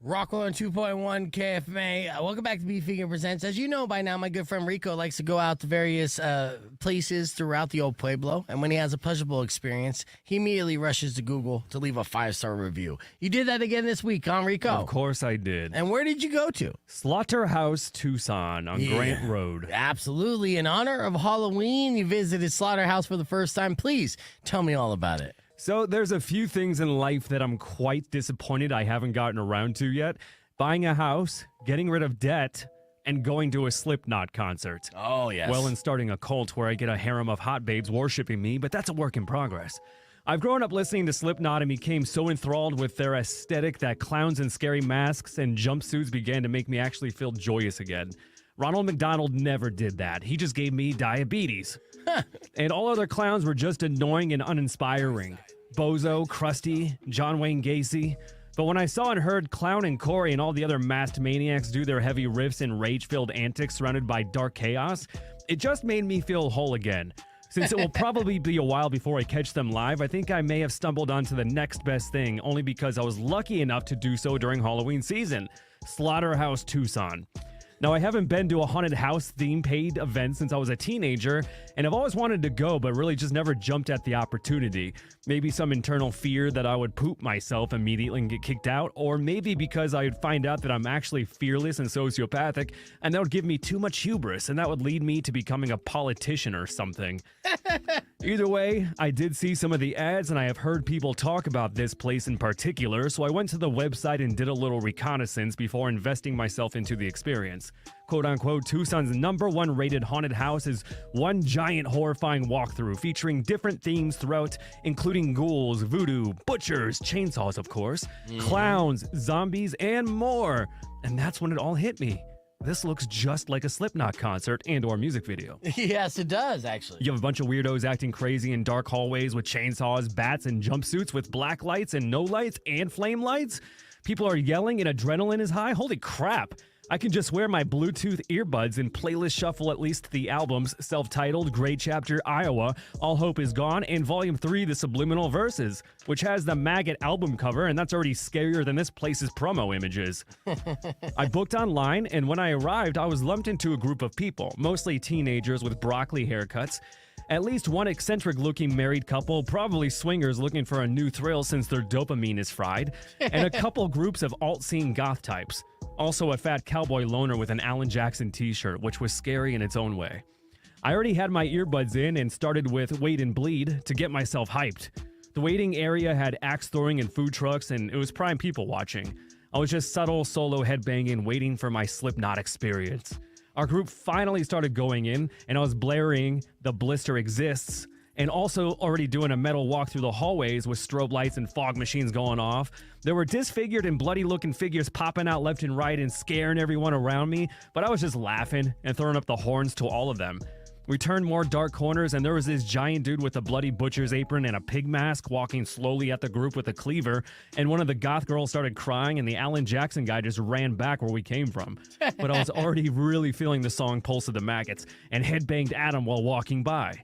Rocco on 2.1 KFMA. Welcome back to Beef Vegan Presents. As you know by now, my good friend Rico likes to go out to various places throughout the old Pueblo. And when he has a pleasurable experience, he immediately rushes to Google to leave a 5-star review. You did that again this week, huh, Rico? Of course I did. And where did you go to? Slaughterhouse, Tucson on Grant Road. Absolutely. In honor of Halloween, you visited Slaughterhouse for the first time. Please tell me all about it. So there's a few things in life that I'm quite disappointed I haven't gotten around to yet. Buying a house, getting rid of debt, and going to a Slipknot concert. Oh, yes. Well, and starting a cult where I get a harem of hot babes worshiping me, but that's a work in progress. I've grown up listening to Slipknot and became so enthralled with their aesthetic that clowns in scary masks and jumpsuits began to make me actually feel joyous again. Ronald McDonald never did that. He just gave me diabetes. And all other clowns were just annoying and uninspiring. Bozo, Krusty, John Wayne Gacy. But when I saw and heard Clown and Corey and all the other masked maniacs do their heavy riffs and rage-filled antics surrounded by dark chaos, it just made me feel whole again. Since it will probably be a while before I catch them live, I think I may have stumbled onto the next best thing, only because I was lucky enough to do so during Halloween season. Slaughterhouse, Tucson. Now, I haven't been to a haunted house theme paid event since I was a teenager, and I've always wanted to go, but really just never jumped at the opportunity. Maybe some internal fear that I would poop myself immediately and get kicked out, or maybe because I would find out that I'm actually fearless and sociopathic, and that would give me too much hubris, and that would lead me to becoming a politician or something. Either way, I did see some of the ads, and I have heard people talk about this place in particular, so I went to the website and did a little reconnaissance before investing myself into the experience. Quote-unquote, Tucson's #1 rated haunted house is one giant horrifying walkthrough featuring different themes throughout, including ghouls, voodoo, butchers, chainsaws, of course, clowns, zombies, and more. And that's when it all hit me. This looks just like a Slipknot concert and or music video. Yes, it does, actually. You have a bunch of weirdos acting crazy in dark hallways with chainsaws, bats, and jumpsuits with black lights and no lights and flame lights. People are yelling and adrenaline is high. Holy crap. I can just wear my Bluetooth earbuds and playlist shuffle at least the albums self-titled, Gray Chapter, Iowa, All Hope Is Gone, and Volume 3, The Subliminal Verses, which has the Maggot album cover, and that's already scarier than this place's promo images. I booked online, and when I arrived, I was lumped into a group of people, mostly teenagers with broccoli haircuts, at least one eccentric-looking married couple, probably swingers looking for a new thrill since their dopamine is fried, and a couple groups of alt-scene goth types. Also a fat cowboy loner with an Alan Jackson t-shirt, which was scary in its own way. I already had my earbuds in and started with Wait and Bleed to get myself hyped. The waiting area had axe throwing and food trucks, and it was prime people watching. I was just subtle solo headbanging, waiting for my Slipknot experience. Our group finally started going in, and I was blaring The Blister Exists, and also already doing a metal walk through the hallways with strobe lights and fog machines going off. There were disfigured and bloody-looking figures popping out left and right and scaring everyone around me, but I was just laughing and throwing up the horns to all of them. We turned more dark corners, and there was this giant dude with a bloody butcher's apron and a pig mask walking slowly at the group with a cleaver, and one of the goth girls started crying, and the Alan Jackson guy just ran back where we came from. But I was already really feeling the song Pulse of the Maggots and headbanged at him while walking by.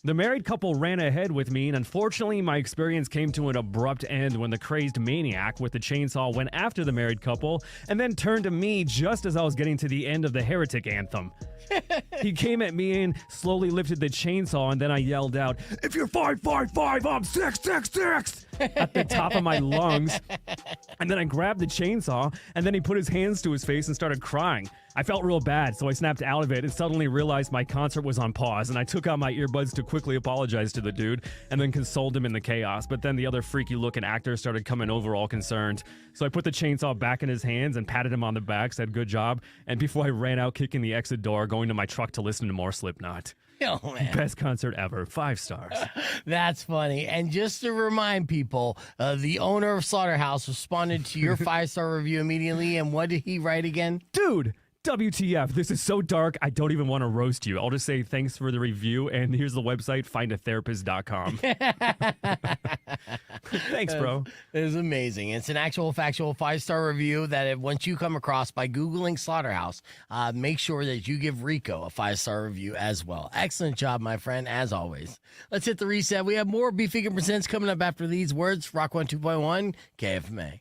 The married couple ran ahead with me, and unfortunately my experience came to an abrupt end when the crazed maniac with the chainsaw went after the married couple and then turned to me just as I was getting to the end of the Heretic anthem. He came at me and slowly lifted the chainsaw, and then I yelled out, "If you're 555, I'm 666!" at the top of my lungs. And then I grabbed the chainsaw, and then he put his hands to his face and started crying. I felt real bad, so I snapped out of it and suddenly realized my concert was on pause, and I took out my earbuds to quickly apologize to the dude and then consoled him in the chaos. But then the other freaky-looking actor started coming over all concerned. So I put the chainsaw back in his hands and patted him on the back, said good job, and before I ran out kicking the exit door, going to my truck to listen to more Slipknot. Oh, man. Best concert ever. 5 stars. That's funny. And just to remind people, the owner of Slaughterhouse responded to your 5-star review immediately. And what did he write again? Dude, WTF, this is so dark, I don't even want to roast you. I'll just say thanks for the review, and here's the website, findatherapist.com. Thanks, bro. It is amazing. It's an actual factual 5-star review that once you come across by Googling Slaughterhouse, make sure that you give Rico a 5-star review as well. Excellent job, my friend, as always. Let's hit the reset. We have more Beef Vegan Presents coming up after these words. Rock 1 2.1 KFMA.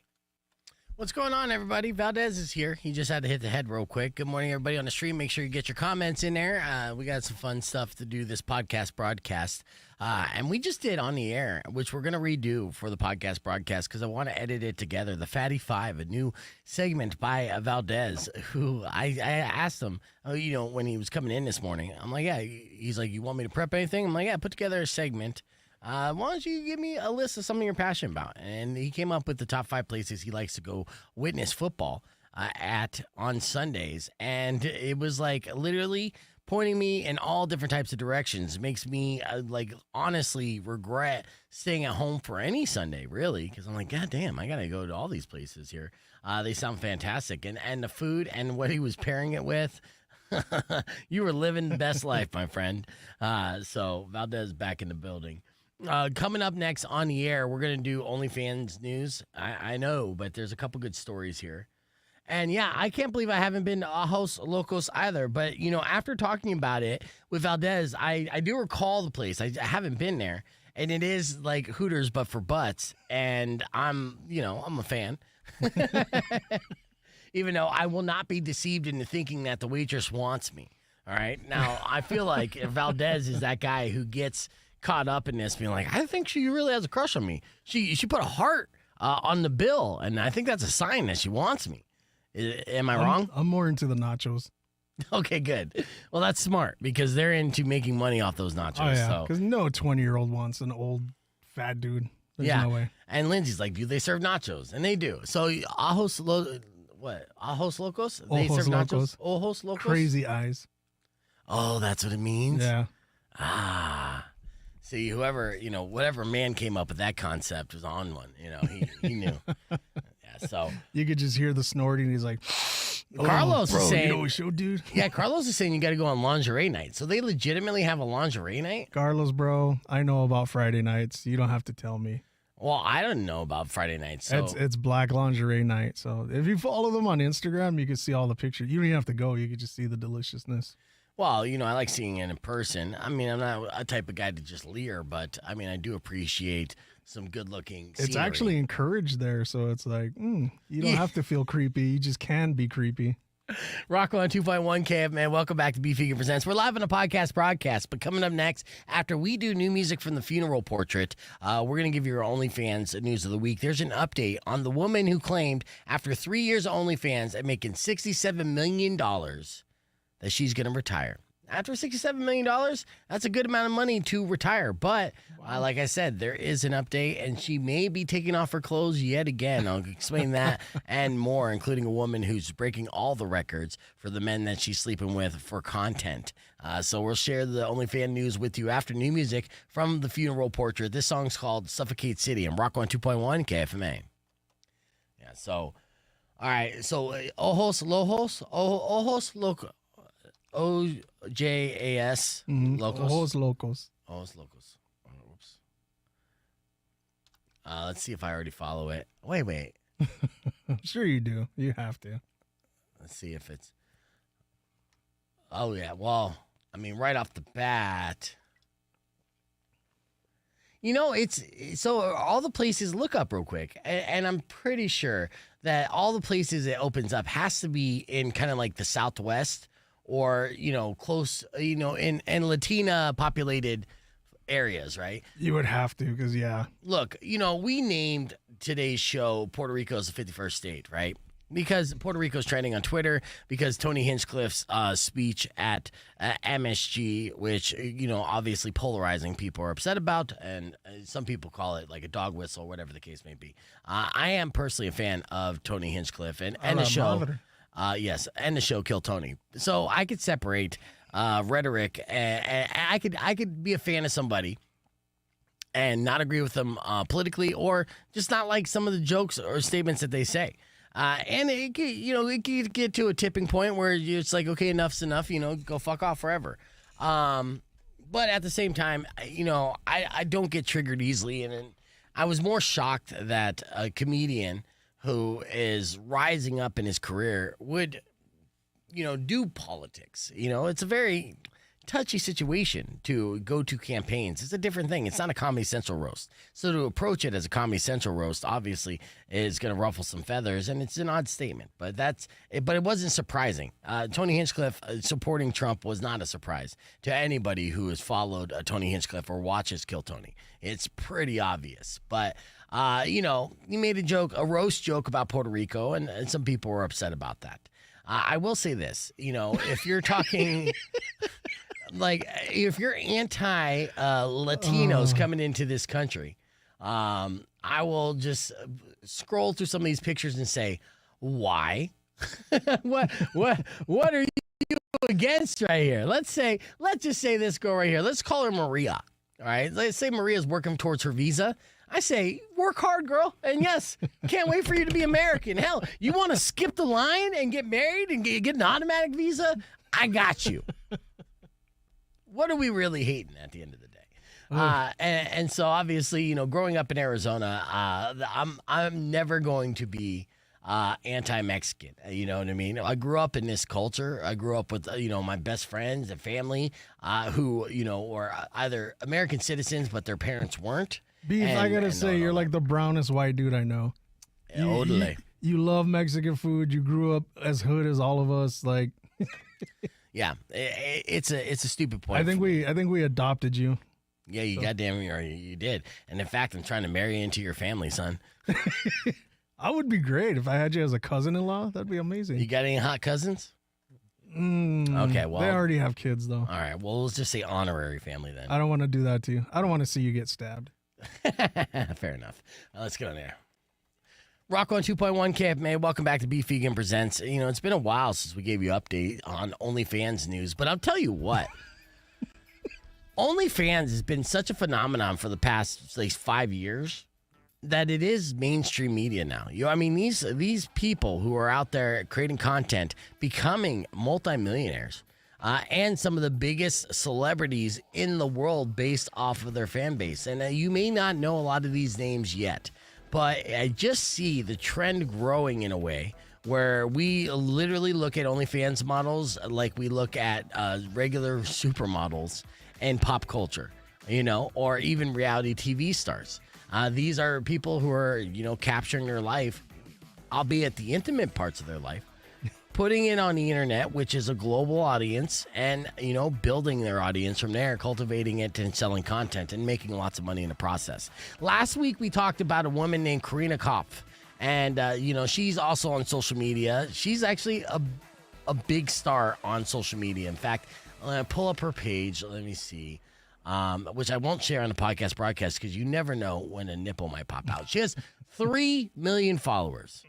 What's going on, everybody? Valdez is here. He just had to hit the head real quick. Good morning, everybody on the stream. Make sure you get your comments in there. We got some fun stuff to do this podcast broadcast. And we just did on the air, which we're going to redo for the podcast broadcast because I want to edit it together. The Fatty Five, a new segment by Valdez, who I asked him, when he was coming in this morning. I'm like, yeah. He's like, you want me to prep anything? I'm like, yeah, put together a segment. Why don't you give me a list of something you're passionate about? And he came up with the top 5 places he likes to go witness football on Sundays. And it was like literally pointing me in all different types of directions. It makes me honestly regret staying at home for any Sunday, really, because I'm like, God damn, I got to go to all these places here. They sound fantastic. And the food and what he was pairing it with, you were living the best life, my friend. So Valdez back in the building. Coming up next on the air, we're going to do OnlyFans news. I know, but there's a couple good stories here. And yeah, I can't believe I haven't been to Ojos Locos either. But, after talking about it with Valdez, I do recall the place. I haven't been there. And it is like Hooters, but for butts. And I'm a fan. Even though I will not be deceived into thinking that the waitress wants me. All right. Now, I feel like Valdez is that guy who gets caught up in this, being like, I think she really has a crush on me. She put a heart on the bill, and I think that's a sign that she wants me. Am I wrong? I'm more into the nachos. Okay, good. Well, that's smart because they're into making money off those nachos. Oh, yeah, so. because no 20-year-old wants an old fat dude. There's no way. And Lindsay's like, do they serve nachos? And they do. So Ojos Locos? They serve nachos? Ojos Locos? Crazy eyes. Oh, that's what it means? Yeah. See, whatever man came up with that concept was on one. He knew. Yeah, so. You could just hear the snorting. He's like, Carlos is saying. You know what show, dude? Yeah, Carlos is saying you got to go on lingerie night. So they legitimately have a lingerie night? Carlos, bro, I know about Friday nights. You don't have to tell me. Well, I don't know about Friday nights. So. It's Black Lingerie Night. So if you follow them on Instagram, you can see all the pictures. You don't even have to go. You can just see the deliciousness. Well, I like seeing it in person. I mean, I'm not a type of guy to just leer, but I mean, I do appreciate some good-looking scenery. It's actually encouraged there, so it's like, you don't have to feel creepy. You just can be creepy. Rocco on 2.1 KF, man. Welcome back to Beef Vegan Presents. We're live on a podcast broadcast, but coming up next, after we do new music from the funeral portrait, we're going to give you our OnlyFans news of the week. There's an update on the woman who claimed after 3 years of OnlyFans and making $67 million that she's going to retire. After $67 million, that's a good amount of money to retire. But like I said, there is an update, and she may be taking off her clothes yet again. I'll explain that and more, including a woman who's breaking all the records for the men that she's sleeping with for content. So we'll share the OnlyFans news with you after new music from the funeral portrait. This song's called Suffocate City and Rock on 2.1 KFMA. Yeah, so, all right. So, Ojos Locos. OJAS Locos. Ojos Locos. Ojos Locos. Oops. Let's see if I already follow it. Wait. I'm sure you do. You have to. Let's see if it's. Oh, yeah. Well, I mean, right off the bat. It's so all the places, look up real quick. And I'm pretty sure that all the places it opens up has to be in kind of like the Southwest. Or, close, in Latina populated areas, right? You would have to, because, yeah. Look, we named today's show Puerto Rico as the 51st state, right? Because Puerto Rico's trending on Twitter, because Tony Hinchcliffe's speech at MSG, which, obviously polarizing, people are upset about, and some people call it like a dog whistle, whatever the case may be. I am personally a fan of Tony Hinchcliffe and the show. Yes, and the show Kill Tony. So I could separate rhetoric, and I could be a fan of somebody and not agree with them politically, or just not like some of the jokes or statements that they say. And it could get to a tipping point where it's like, okay, enough's enough. Go fuck off forever. But at the same time, I don't get triggered easily, and I was more shocked that a comedian who is rising up in his career would, do politics. It's a very touchy situation to go to campaigns. It's a different thing. It's not a Comedy Central roast. So to approach it as a Comedy Central roast obviously is going to ruffle some feathers, and it's an odd statement. But it wasn't surprising. Tony Hinchcliffe supporting Trump was not a surprise to anybody who has followed Tony Hinchcliffe or watches Kill Tony. It's pretty obvious. But he made a roast joke about Puerto Rico, and some people were upset about that. I will say this, if you're talking like if you're anti-Latinos coming into this country, I will just scroll through some of these pictures and say, why? what are you against right here? Let's just say this girl right here. Let's call her Maria. All right. Let's say Maria's working towards her visa. I say, work hard, girl. And yes, can't wait for you to be American. Hell, you want to skip the line and get married and get an automatic visa? I got you. What are we really hating at the end of the day? And so obviously, growing up in Arizona, I'm never going to be anti-Mexican. You know what I mean? I grew up in this culture. I grew up with, my best friends and family who, were either American citizens, but their parents weren't. Beef, I gotta say, you're like the brownest white dude I know. You love Mexican food. You grew up as hood as all of us. Like, yeah, it's a stupid point. I think we adopted you. Yeah, you goddamn you did. And in fact, I'm trying to marry into your family, son. I would be great if I had you as a cousin-in-law. That'd be amazing. You got any hot cousins? Okay, well, they already have kids though. All right, well, let's just say honorary family then. I don't want to do that to you. I don't want to see you get stabbed. Fair enough. Let's go there. Rock on 2.1 Camp, man. Welcome back to Beef Vegan Presents. It's been a while since we gave you an update on OnlyFans news, but I'll tell you what. OnlyFans has been such a phenomenon for the past 5 years that it is mainstream media now. These people who are out there creating content, becoming multimillionaires, and some of the biggest celebrities in the world based off of their fan base. And you may not know a lot of these names yet, but I just see the trend growing in a way where we literally look at OnlyFans models like we look at regular supermodels and pop culture, or even reality TV stars. These are people who are, capturing their life, albeit the intimate parts of their life, putting it on the internet, which is a global audience, and, building their audience from there, cultivating it and selling content and making lots of money in the process. Last week, we talked about a woman named Karina Kopf, and, she's also on social media. She's actually a big star on social media. In fact, I'm going to pull up her page. Let me see. Which I won't share on the podcast broadcast because you never know when a nipple might pop out. She has 3 million followers.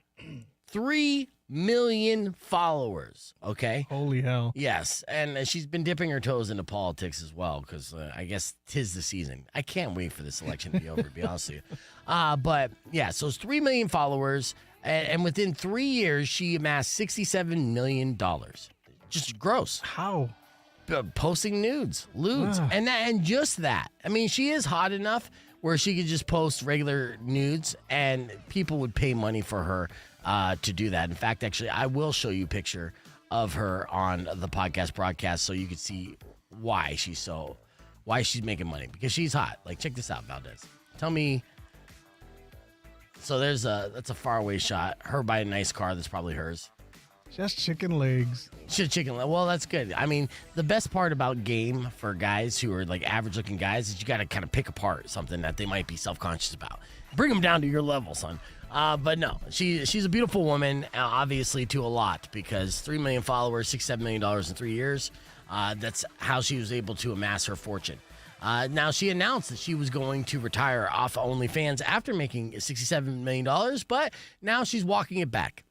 3 million followers, okay? Holy hell. Yes, and she's been dipping her toes into politics as well because I guess 'tis the season. I can't wait for this election to be over, to be honest with you. But, yeah, so it's 3 million followers, and within 3 years, she amassed $67 million. Just gross. How? Posting nudes, lewds, and just that. She is hot enough where she could just post regular nudes, and people would pay money for her to do that. In fact, actually, I will show you a picture of her on the podcast broadcast so you can see why she's making money, because she's hot. Like, check this out, Valdez. Tell me. So that's a faraway shot. Her by a nice car that's probably hers. Just chicken legs. Well, that's good. The best part about game for guys who are like average looking guys is you got to kind of pick apart something that they might be self-conscious about. Bring them down to your level, son. But no, she's a beautiful woman, obviously, to a lot, because 3 million followers, $6-7 million in 3 years. That's how she was able to amass her fortune. Now, she announced that she was going to retire off OnlyFans after making $67 million, but now she's walking it back.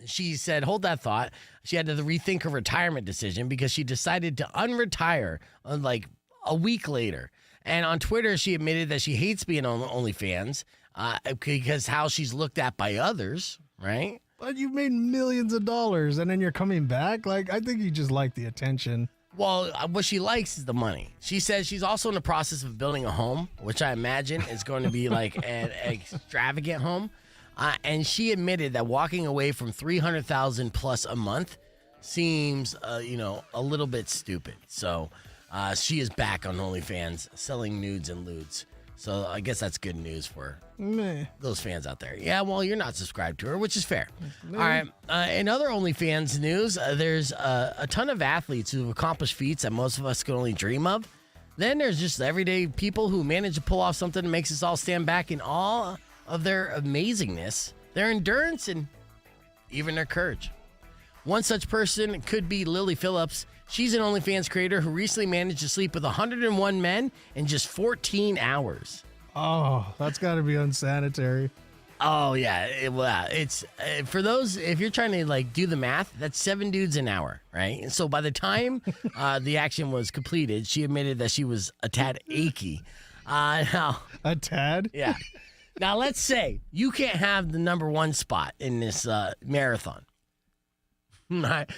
She said, hold that thought. She had to rethink her retirement decision because she decided to unretire like a week later. And on Twitter, she admitted that she hates being on OnlyFans because how she's looked at by others, right? But you've made millions of dollars and then you're coming back? Like, I think you just like the attention. Well, what she likes is the money. She says she's also in the process of building a home, which I imagine is going to be like an extravagant home. And she admitted that walking away from $300,000 plus a month seems, a little bit stupid. So she is back on OnlyFans selling nudes and lewds. So I guess that's good news for those fans out there. Yeah, well, you're not subscribed to her, which is fair. All right. In other OnlyFans news, there's a ton of athletes who have accomplished feats that most of us could only dream of. Then there's just everyday people who manage to pull off something that makes us all stand back in awe of their amazingness, their endurance, and even their courage. One such person could be Lily Phillips. She's an OnlyFans creator who recently managed to sleep with 101 men in just 14 hours. Oh, that's got to be unsanitary. Oh, yeah. It's for those, if you're trying to do the math, that's 7 dudes an hour, right? And so by the time the action was completed, she admitted that she was a tad achy. Now, a tad? Yeah. Now, let's say you can't have the number 1 spot in this marathon. Right.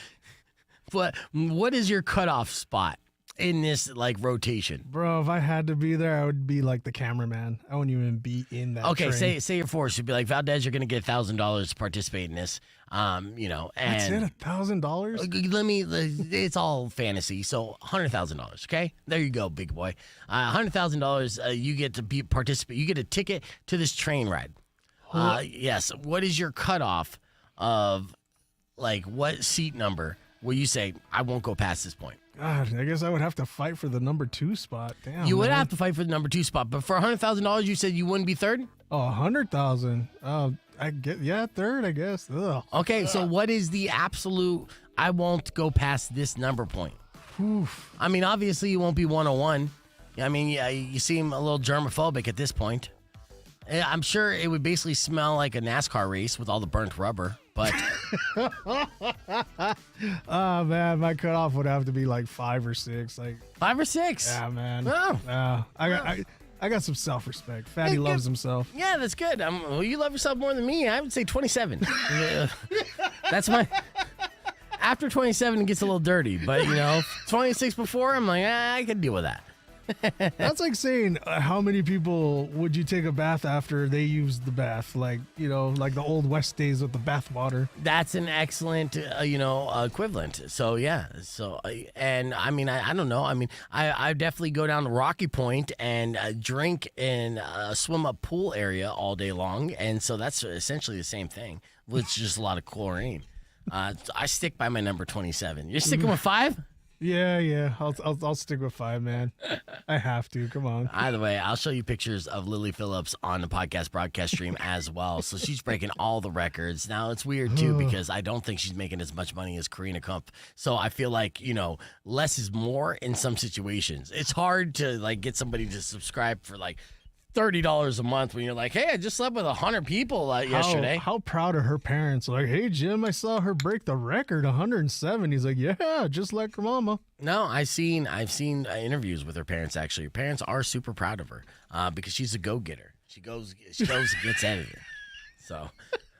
But what is your cutoff spot in this rotation? Bro, if I had to be there, I would be like the cameraman. I wouldn't even be in that. Okay, train. say you're forced. You'd be like, Valdez, you're gonna get $1,000 to participate in this. And that's it, $1,000. Let me. It's all fantasy, so $100,000. Okay, there you go, big boy. $100,000. You get to participate. You get a ticket to this train ride. Yes. What is your cutoff of what seat number? Will you say, I won't go past this point? God, I guess I would have to fight for the number 2 spot. Damn. You would have to fight for the number 2 spot, but for $100,000, you said you wouldn't be third? Oh, 100,000. Third, I guess. Ugh. Okay, so what is the absolute, I won't go past this number point? Oof. I mean, obviously you won't be 101. I mean, you seem a little germophobic at this point. I'm sure it would basically smell like a NASCAR race with all the burnt rubber, but... Oh, man, my cutoff would have to be 5 or 6. 5 or 6? Yeah, man. Oh. Yeah. I got some self-respect. Fatty loves himself. Yeah, that's good. Well, you love yourself more than me. I would say 27. That's my... After 27, it gets a little dirty, but, 26 before, I'm like, I can deal with that. That's like saying how many people would you take a bath after they used the bath? Like the old West days with the bath water. That's an excellent, equivalent. So, yeah. So, and I mean, I don't know. I mean, I definitely go down to Rocky Point and drink in a swim up pool area all day long. And so that's essentially the same thing with just a lot of chlorine. I stick by my number 27. You're sticking with 5? Yeah. I'll stick with 5, man. I have to. Come on. Either way, I'll show you pictures of Lily Phillips on the podcast broadcast stream as well. So she's breaking all the records. Now it's weird too because I don't think she's making as much money as Karina Kumpf. So I feel like less is more in some situations. It's hard to get somebody to subscribe for $30 a month when you're like, hey, I just slept with 100 people yesterday. How proud are her parents? Like, hey, Jim, I saw her break the record, 107. He's like, yeah, just like her mama. No, I've seen interviews with her parents. Actually, her parents are super proud of her because she's a go-getter. She goes and gets at it. So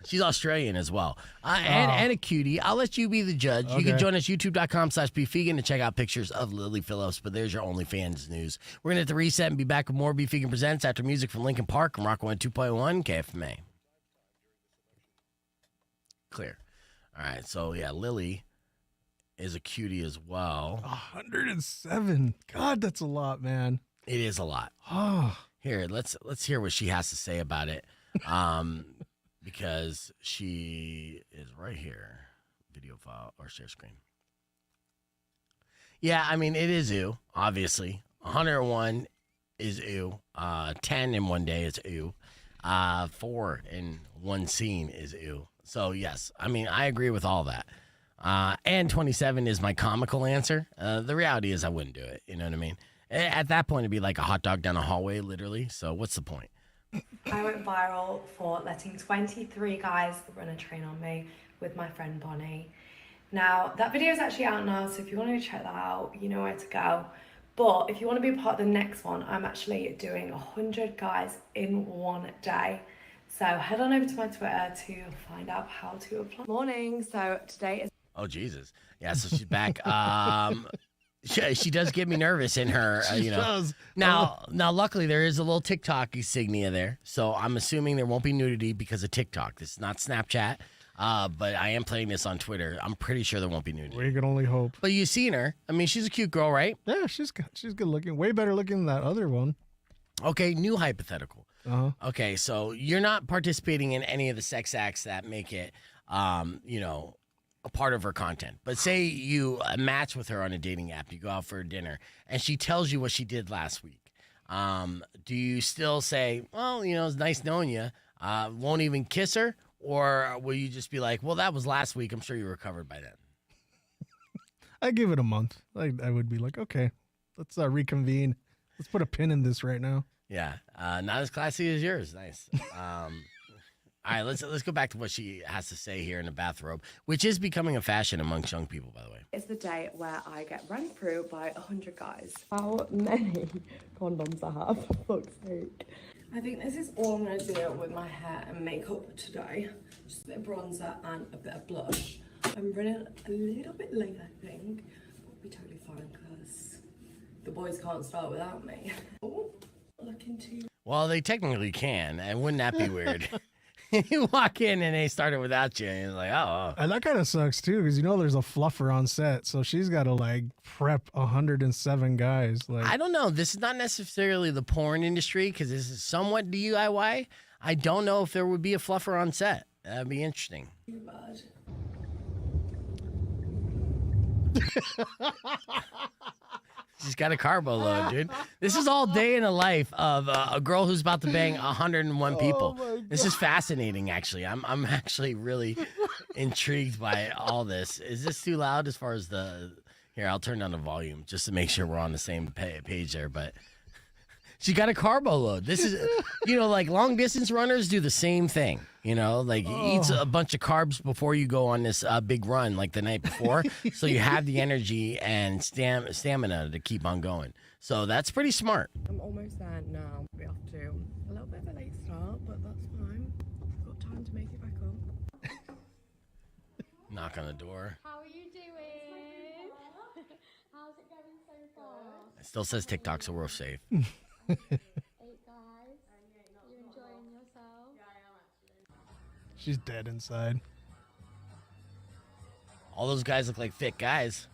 she's Australian as well, and a cutie. I'll let you be the judge. Okay. You can join us youtube.com/beefvegan to check out pictures of Lily Phillips. But there's your OnlyFans news. We're gonna hit the reset and be back with more Beef Vegan Presents after music from Linkin Park and Rock 102.1 KFMA. Clear. All right. So yeah, Lily is a cutie as well. 107. God, that's a lot, man. It is a lot. Oh. Here, let's hear what she has to say about it. Because she is right here. Video file or share screen. Yeah, I mean, it is ew, obviously. 101 is ew. 10 in one day is ew. 4 in one scene is ew. So, yes, I mean, I agree with all that. And 27 is my comical answer. The reality is I wouldn't do it. You know what I mean? At that point, it'd be like a hot dog down a hallway, literally. So what's the point? I went viral for letting 23 guys run a train on me with my friend Bonnie. Now, that video is actually out now, so if you want to check that out, you know where to go. But if you want to be a part of the next one, I'm actually doing 100 guys in one day. So head on over to my Twitter to find out how to apply. Morning, so today is... Oh, Jesus. Yeah, so she's back. She does get me nervous in her, She does. Now, luckily, there is a little TikTok insignia there. So I'm assuming there won't be nudity because of TikTok. This is not Snapchat. But I am playing this on Twitter. I'm pretty sure there won't be nudity. We can only hope. But you've seen her. I mean, she's a cute girl, right? Yeah, she's good looking. Way better looking than that other one. Okay, new hypothetical. Uh-huh. Okay, so you're not participating in any of the sex acts that make it, a part of her content. But say you match with her on a dating app, you go out for dinner, and she tells you what she did last week. Do you still say, well, it's nice knowing you, won't even kiss her? Or will you just be like, well, that was last week. I'm sure you recovered by then. I give it a month. I would be like, okay, let's reconvene. Let's put a pin in this right now. Yeah, not as classy as yours. Nice. All right, let's go back to what she has to say here in the bathrobe, which is becoming a fashion amongst young people, by the way. It's the day where I get run through by 100 guys. How many condoms I have, for fuck's sake. I think this is all I'm going to do with my hair and makeup today. Just a bit of bronzer and a bit of blush. I'm running a little bit late, I think. But we'll be totally fine because the boys can't start without me. Oh, looking too... Well, they technically can, and wouldn't that be weird? You walk in and they started without you, and you're like, oh. And that kind of sucks too, because there's a fluffer on set, so she's got to prep 107 guys. I don't know. This is not necessarily the porn industry because this is somewhat DIY. I don't know if there would be a fluffer on set. That'd be interesting. Too bad. She's got a carbo load, dude. This is all day in the life of a girl who's about to bang 101 people. This is fascinating, actually. I'm actually really intrigued by all this. Is this too loud as far as the... Here, I'll turn down the volume just to make sure we're on the same page there, but... She got a carbo load. This is, long distance runners do the same thing. Eats a bunch of carbs before you go on this big run, like the night before. So you have the energy and stamina to keep on going. So that's pretty smart. I'm almost there now. We have to a little bit of a late start, but that's fine. I've got time to make it back up. Knock on the door. How are you doing? How's it going so far? It still says TikTok, so we're safe. Hey guys, you enjoying yourself? She's dead inside. All those guys look like fit guys.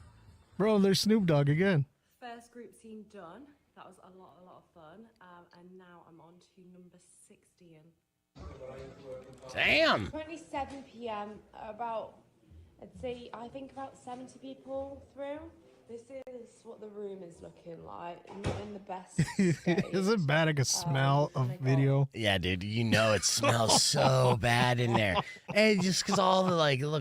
Bro, there's Snoop Dogg again. First group scene done. That was a lot of fun. And now I'm on to number 16. Damn. 27 p.m. I think about 70 people through. This is what the room is looking like. Not in the best state. Is it bad? I can smell a video. Yeah, dude, it smells so bad in there. And just because all the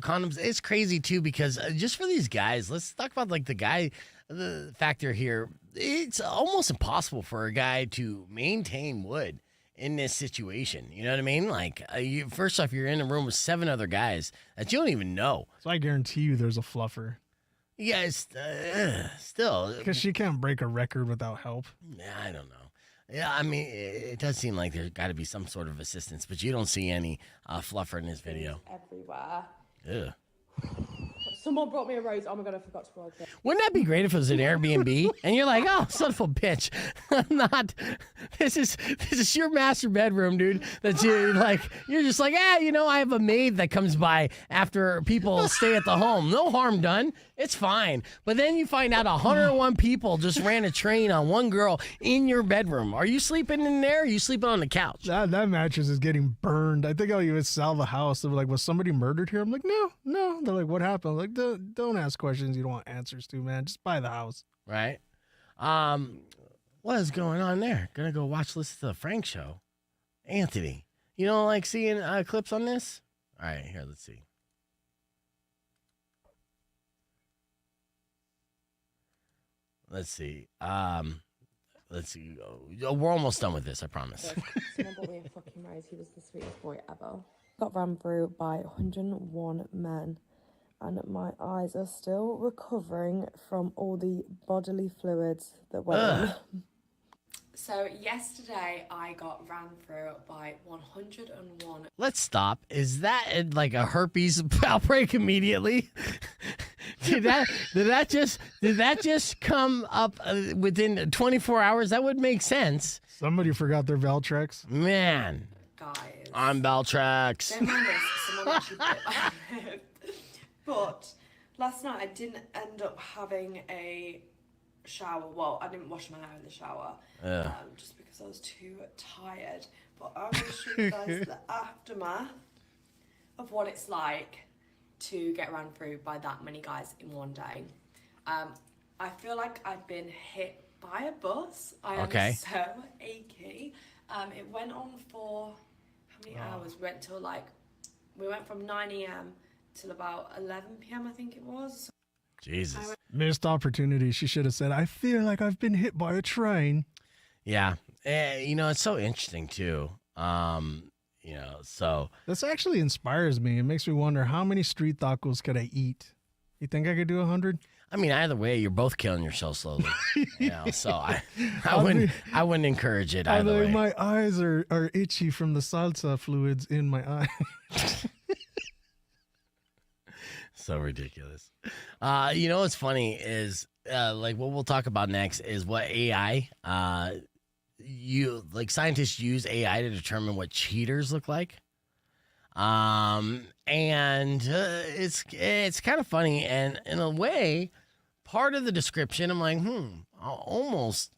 condoms, it's crazy too because just for these guys, let's talk about the factor here. It's almost impossible for a guy to maintain wood in this situation. You know what I mean? First off, you're in a room with 7 other guys that you don't even know. So I guarantee you there's a fluffer. Yeah, it's, still. Because she can't break a record without help. Yeah, I don't know. Yeah, I mean, it does seem like there's got to be some sort of assistance, but you don't see any fluffer in this video. Everywhere. Ugh. Someone brought me a rose. Oh my god, I forgot to bring it. Wouldn't that be great if it was an Airbnb and you're like, oh, son of a bitch, I'm not. This is your master bedroom, dude. That you're just like, I have a maid that comes by after people stay at the home. No harm done. It's fine. But then you find out 101 people just ran a train on one girl in your bedroom. Are you sleeping in there? Or are you sleeping on the couch? That mattress is getting burned. I think I'll even sell the house. They're like, was somebody murdered here? I'm like, no. They're like, what happened? I'm like, don't ask questions you don't want answers to, man. Just buy the house. Right. What is going on there? Gonna go listen to the Frank show. Anthony, you don't like seeing clips on this? All right, here, let's see. Let's see. We're almost done with this, I promise. Someone bought me a fucking rose. He was the sweetest boy ever. Got ran through by 101 men. And my eyes are still recovering from all the bodily fluids that went in. So yesterday I got ran through by 101. Let's stop. Is that a herpes outbreak immediately? Did that just come up within 24 hours? That would make sense. Somebody forgot their Valtrex. Man. Guys. I'm Valtrex. Don't mind this. Someone was actually bit by a rib. But last night I didn't end up having a shower. Well, I didn't wash my hair in the shower just because I was too tired. But I'm going to show you guys the aftermath of what it's like to get ran through by that many guys in one day. I feel like I've been hit by a bus. I am so achy. It went on for how many hours? We went from 9 a.m. till about 11 p.m. I think it was. Jesus. Missed opportunity. She should have said, I feel like I've been hit by a train. Yeah. It's so interesting too. So This actually inspires me. It makes me wonder how many street tacos could I eat? You think I could do 100? I mean, either way, you're both killing yourself slowly. So I wouldn't encourage it either way. My eyes are itchy from the salsa fluids in my eye. So ridiculous. What's funny is what we'll talk about next is what AI scientists use AI to determine what cheaters look like. It's kind of funny, and in a way, part of the description, I'm like, almost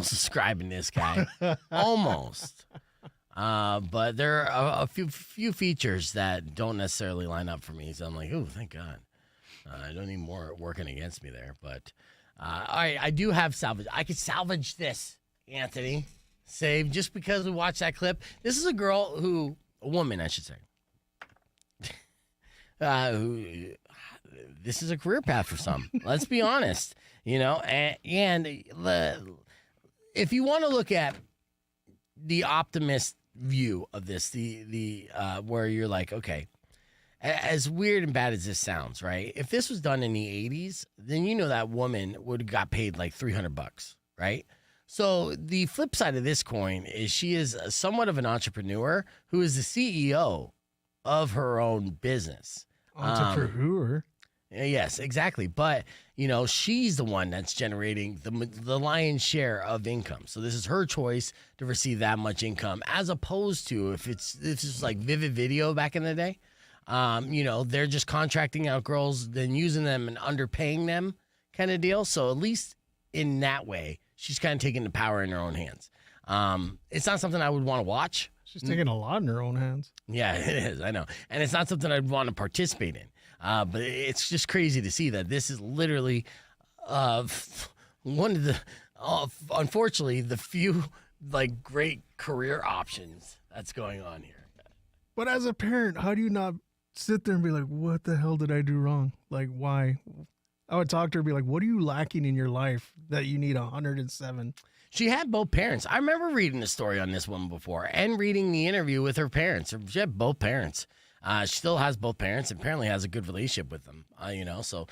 describing this guy, almost. But there are a few features that don't necessarily line up for me, so I'm like, oh, thank God. I don't need more working against me there. But all right, I do have salvage. I could salvage this, Anthony. Save just because we watched that clip. This is a woman, I should say. This is a career path for some. Let's be honest, and if you want to look at the optimist view of this, the where you're like, okay, as weird and bad as this sounds, right? If this was done in the 80s, then that woman would have got paid like $300, right? So the flip side of this coin is she is somewhat of an entrepreneur who is the CEO of her own business. Entrepreneur. Yes, exactly. But, she's the one that's generating the lion's share of income. So this is her choice to receive that much income, as opposed to if it's like Vivid Video back in the day. They're just contracting out girls, then using them and underpaying them kind of deal. So at least in that way, she's kind of taking the power in her own hands. It's not something I would want to watch. She's taking a lot in her own hands. Yeah, it is. I know. And it's not something I'd want to participate in. But it's just crazy to see that this is literally one of the, unfortunately, the few great career options that's going on here. But as a parent, how do you not sit there and be like, what the hell did I do wrong? Like, why? I would talk to her and be like, what are you lacking in your life that you need 107? She had both parents. I remember reading the story on this one before and reading the interview with her parents. She had both parents. She still has both parents and apparently has a good relationship with them, so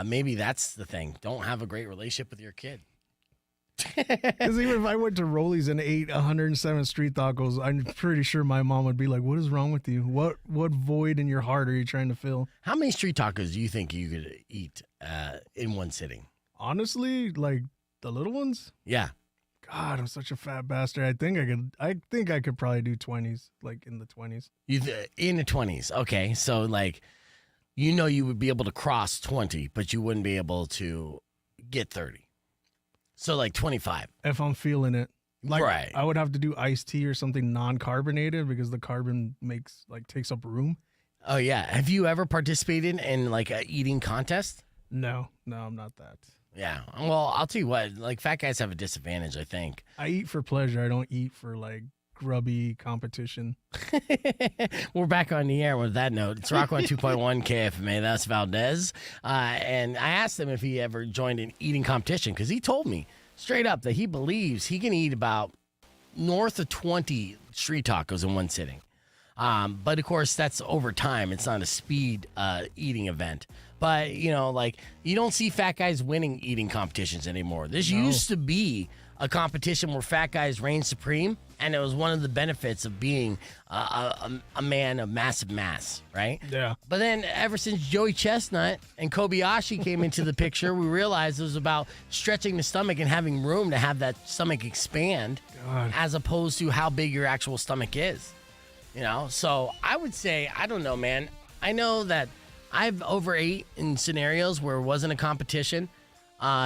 maybe that's the thing. Don't have a great relationship with your kid. Because even if I went to Rolly's and ate 107 street tacos, I'm pretty sure my mom would be like, what is wrong with you? What void in your heart are you trying to fill? How many street tacos do you think you could eat in one sitting? Honestly, like the little ones? Yeah. God, I'm such a fat bastard. I think I could probably do 20s, like in the 20s. In the 20s. Okay. So you would be able to cross 20, but you wouldn't be able to get 30. So 25. If I'm feeling it. Right. I would have to do iced tea or something non-carbonated because the carbon takes up room. Oh yeah. Have you ever participated in a eating contest? No, I'm not that. Yeah. Well, I'll tell you what, fat guys have a disadvantage, I think. I eat for pleasure. I don't eat for grubby competition. We're back on the air with that note. It's Rock 102.1 KFMA. That's Valdez. And I asked him if he ever joined an eating competition because he told me straight up that he believes he can eat about north of 20 street tacos in one sitting. But of course, that's over time. It's not a speed eating event. But, you don't see fat guys winning eating competitions anymore. This used to be a competition where fat guys reigned supreme, and it was one of the benefits of being a man of massive mass, right? Yeah. But then ever since Joey Chestnut and Kobayashi came into the picture, we realized it was about stretching the stomach and having room to have that stomach expand, God. as opposed to how big your actual stomach is. You know, so I would say, I don't know, man. I know that I've overate in scenarios where it wasn't a competition,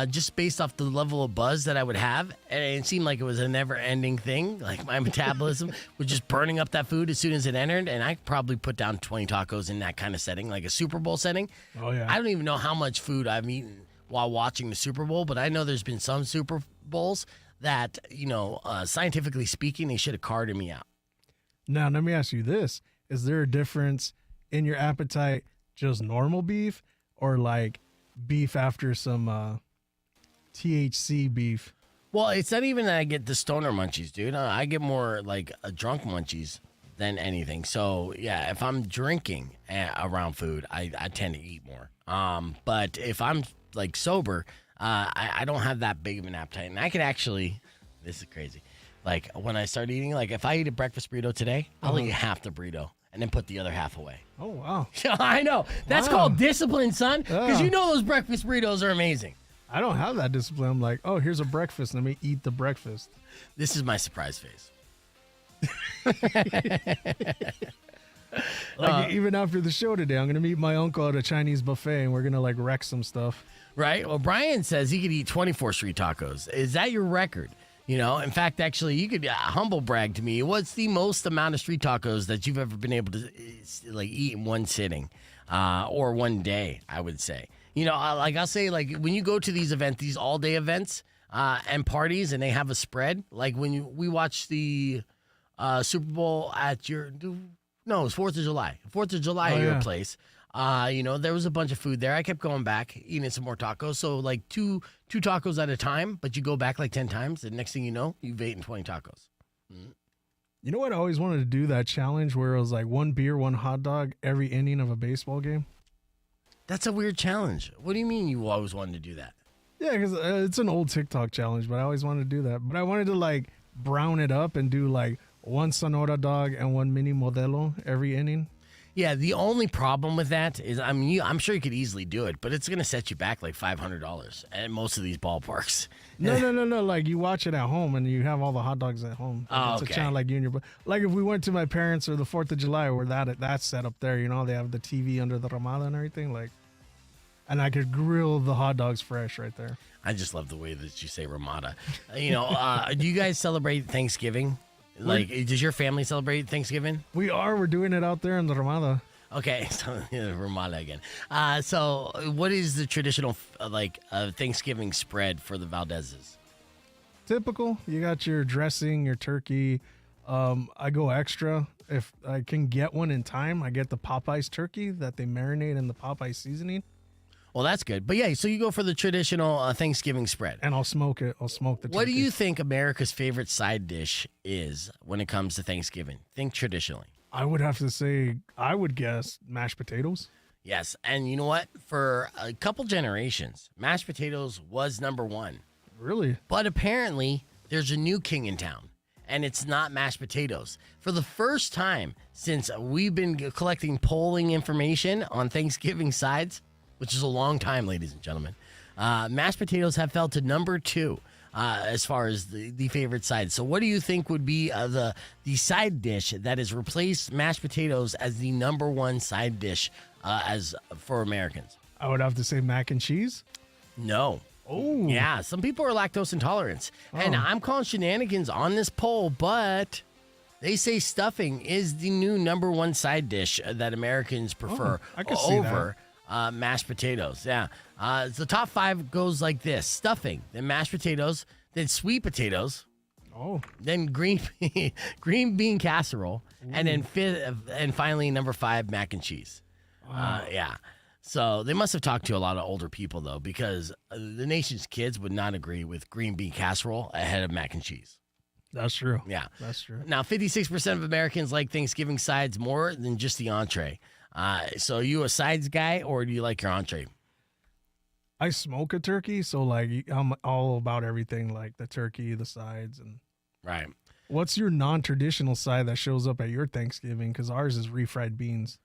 just based off the level of buzz that I would have. And it seemed like it was a never ending thing. Like my metabolism was just burning up that food as soon as it entered. And I probably put down 20 tacos in that kind of setting, like a Super Bowl setting. Oh, yeah. I don't even know how much food I've eaten while watching the Super Bowl, but I know there's been some Super Bowls that, scientifically speaking, they should have carted me out. Now, let me ask you this. Is there a difference in your appetite, just normal beef or like beef after some THC beef? Well, it's not even that I get the stoner munchies, dude. I get more like a drunk munchies than anything. So, yeah, if I'm drinking around food, I tend to eat more. But if I'm like sober, I don't have that big of an appetite. And I could actually, this is crazy. Like when I start eating, like if I eat a breakfast burrito today, I'll eat half the burrito and then put the other half away. Oh, wow. I know. That's Wow. called discipline, son. Because Yeah. you know those breakfast burritos are amazing. I don't have that discipline. I'm like, oh, here's a breakfast. Let me eat the breakfast. This is my surprise face. Like even after the show today, I'm going to meet my uncle at a Chinese buffet and we're going to like wreck some stuff. Right? Well, Brian says he could eat 24 street tacos. Is that your record? You know, in fact, actually, you could humble brag to me. What's the most amount of street tacos that you've ever been able to like eat in one sitting or one day, I would say. You know, I'll say, like, when you go to these events, these all-day events and parties, and they have a spread, like when we watch the Super Bowl at your, no, it was 4th of July. 4th of July at your place. There was a bunch of food there. I kept going back, eating some more tacos. So, like, two tacos at a time, but you go back like 10 times. And next thing you know, you've eaten 20 tacos. You know what? I always wanted to do that challenge where it was like one beer, one hot dog every inning of a baseball game. That's a weird challenge. What do you mean you always wanted to do that? Yeah, because it's an old TikTok challenge, but I always wanted to do that. But I wanted to like brown it up and do like one Sonora dog and one mini Modelo every inning. Yeah, the only problem with that is, I mean, I'm sure you could easily do it, but it's going to set you back like $500 at most of these ballparks. No. Like you watch it at home and you have all the hot dogs at home. Oh, It's okay. a channel like you and your. Like if we went to my parents or the 4th of July where that's set up there, they have the TV under the Ramada and everything. Like, and I could grill the hot dogs fresh right there. I just love the way that you say Ramada. Do you guys celebrate Thanksgiving? Like, does your family celebrate Thanksgiving? We're doing it out there in the Ramada. Okay, so Ramada again. So what is the traditional Thanksgiving spread for the Valdezes? Typical. You got your dressing, your turkey. I go extra. If I can get one in time, I get the Popeyes turkey that they marinate in the Popeyes seasoning. Well, that's good. But yeah, so you go for the traditional Thanksgiving spread. And I'll smoke it. I'll smoke the turkey. What do you think America's favorite side dish is when it comes to Thanksgiving? Think traditionally. I would have to say, I would guess mashed potatoes. Yes, and you know what? For a couple generations, mashed potatoes was number one. Really? But apparently, there's a new king in town, and it's not mashed potatoes. For the first time since we've been collecting polling information on Thanksgiving sides, which is a long time, ladies and gentlemen, mashed potatoes have fell to number 2 as far as the favorite side. So what do you think would be the side dish that has replaced mashed potatoes as the number 1 side dish as for Americans? I would have to say mac and cheese. No. Oh. Yeah, some people are lactose intolerant. And I'm calling shenanigans on this poll, but they say stuffing is the new number 1 side dish that Americans prefer I can see over mashed potatoes. Yeah. The top 5 goes like this: stuffing, then mashed potatoes, then sweet potatoes, Oh. then green bean casserole, and then and finally number 5, mac and cheese. Yeah. So they must have talked to a lot of older people, though, because the nation's kids would not agree with green bean casserole ahead of mac and cheese. That's true. Yeah. That's true. Now, 56% of Americans like Thanksgiving sides more than just the entree. So are you a sides guy, or do you like your entree? I smoke a turkey, so like I'm all about everything, like the turkey, the sides, and Right. what's your non-traditional side that shows up at your Thanksgiving? Because ours is refried beans.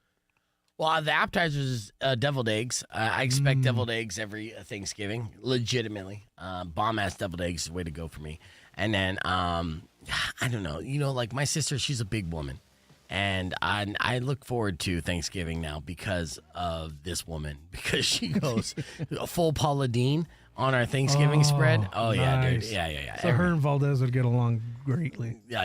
Well, the appetizers is deviled eggs. I expect deviled eggs every Thanksgiving, legitimately. Bomb-ass deviled eggs is the way to go for me. And then, I don't know. Like my sister, she's a big woman. And I look forward to Thanksgiving now because of this woman, because she goes full Paula Deen on our Thanksgiving spread. Oh, yeah, dude. nice. Yeah. So her and Valdez would get along greatly. Yeah.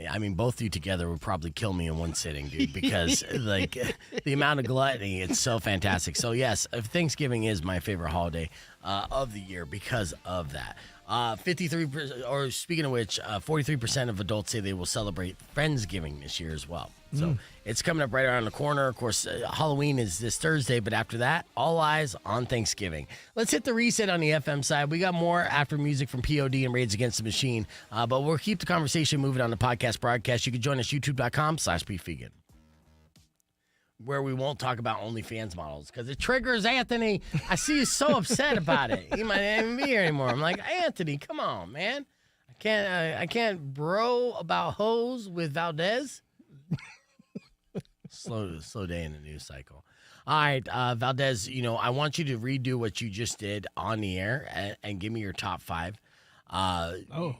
I mean, both of you together would probably kill me in one sitting, dude, because like the amount of gluttony, it's so fantastic. So yes, Thanksgiving is my favorite holiday of the year because of that. 53%, or speaking of which, 43% of adults say they will celebrate Friendsgiving this year as well. So it's coming up right around the corner. Of course, Halloween is this Thursday, but after that, all eyes on Thanksgiving. Let's hit the reset on the FM side. We got more after music from POD and Raids Against the Machine, but we'll keep the conversation moving on the podcast broadcast. You can join us, youtube.com/beefvegan, where we won't talk about OnlyFans models because it triggers Anthony. I see you so upset about it. He might not even be here anymore. I'm like, Anthony, come on, man. I can't bro about hoes with Valdez. Slow day in the news cycle. All right, Valdez, I want you to redo what you just did on the air and give me your top five.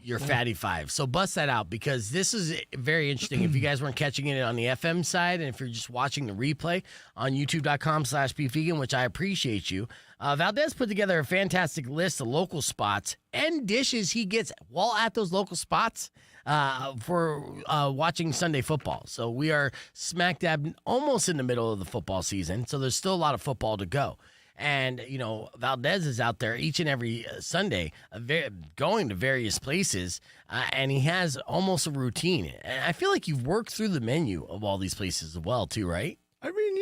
Your fatty five. So bust that out because this is very interesting. If you guys weren't catching it on the FM side, and if you're just watching the replay on youtube.com/beefvegan, which I appreciate you, Valdez put together a fantastic list of local spots and dishes he gets while at those local spots for watching Sunday football. So we are smack dab almost in the middle of the football season. So there's still a lot of football to go. And, Valdez is out there each and every Sunday going to various places, and he has almost a routine. And I feel like you've worked through the menu of all these places as well, too, right? I mean,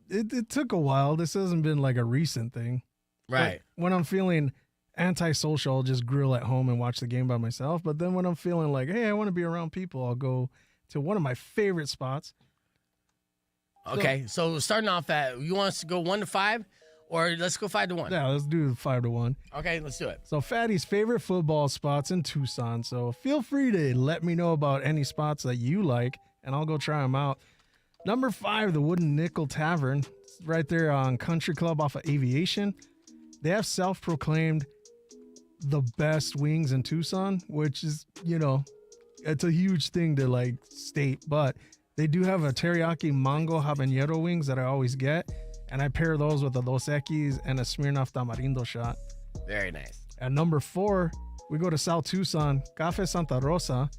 it took a while. This hasn't been like a recent thing. Right. But when I'm feeling antisocial, I'll just grill at home and watch the game by myself. But then when I'm feeling like, hey, I want to be around people, I'll go to one of my favorite spots. Okay, so starting off at, you want us to go 1 to 5, or let's go 5 to 1? Yeah, let's do 5 to 1. Okay, let's do it. So Fatty's favorite football spots in Tucson. So feel free to let me know about any spots that you like, and I'll go try them out. Number 5, the Wooden Nickel Tavern. It's right there on Country Club off of Aviation. They have self-proclaimed the best wings in Tucson, which is, it's a huge thing to state, but they do have a teriyaki mango habanero wings that I always get, and I pair those with a Dos Equis and a Smirnoff Tamarindo shot. Very nice. At number 4, we go to South Tucson, Cafe Santa Rosa,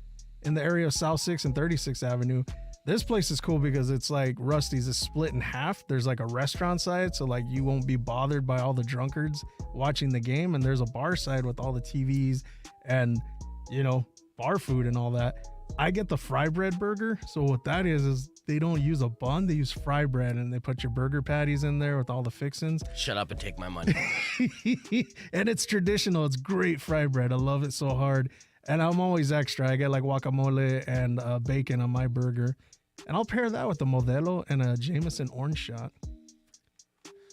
in the area of South 6th and 36th Avenue. This place is cool because it's like Rusty's is split in half. There's like a restaurant side, so you won't be bothered by all the drunkards watching the game, and there's a bar side with all the TVs and, bar food and all that. I get the fry bread burger. So what that is they don't use a bun. They use fry bread, and they put your burger patties in there with all the fixings. Shut up and take my money. And it's traditional. It's great fry bread. I love it so hard. And I'm always extra. I get guacamole and bacon on my burger. And I'll pair that with a Modelo and a Jameson orange shot.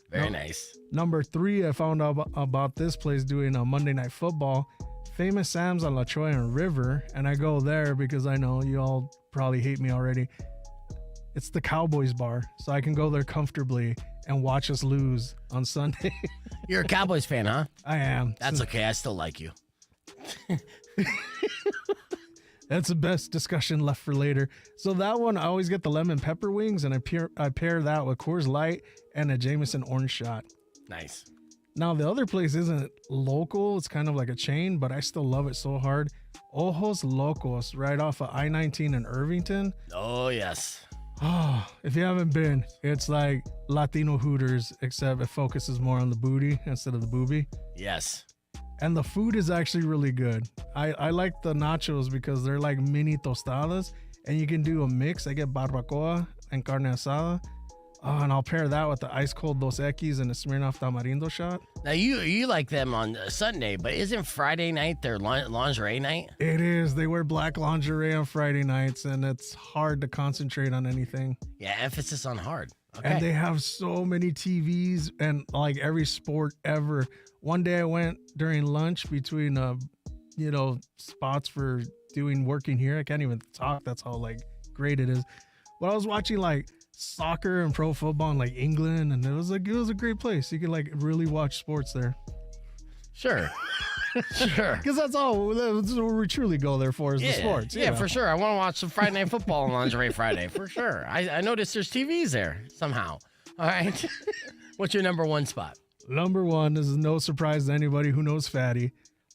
Very nice. Number 3, I found out about this place doing a Monday Night Football. Famous Sam's on La Choya and River, and I go there because I know you all probably hate me already. It's the Cowboys bar, so I can go there comfortably and watch us lose on Sunday. You're a Cowboys fan, huh? I am. That's okay. I still like you. That's the best discussion left for later. So that one, I always get the lemon pepper wings, and I pair that with Coors Light and a Jameson orange shot. Nice. Now, the other place isn't local. It's kind of like a chain, but I still love it so hard. Ojos Locos, right off of I-19 in Irvington. Oh, yes. Oh, if you haven't been, it's like Latino Hooters, except it focuses more on the booty instead of the boobie. Yes. And the food is actually really good. I like the nachos because they're like mini tostadas, and you can do a mix. I get barbacoa and carne asada. Oh, and I'll pair that with the ice cold Dos Equis and a Smirnoff Tamarindo shot. Now, you like them on Sunday, but isn't Friday night their lingerie night? It is. They wear black lingerie on Friday nights, and it's hard to concentrate on anything. Yeah, emphasis on hard. Okay. And they have so many TVs and like every sport ever. One day I went during lunch between, spots for working here. I can't even talk. That's how great it is. But I was watching soccer and pro football in England, and it was a great place. You could really watch sports there. Sure. Sure. Because that's what we truly go there for is the sports. Yeah, for sure. I want to watch some Friday Night Football on Lingerie Friday, for sure. I noticed there's TVs there somehow. All right. What's your number one spot? Number one, this is no surprise to anybody who knows Fatty.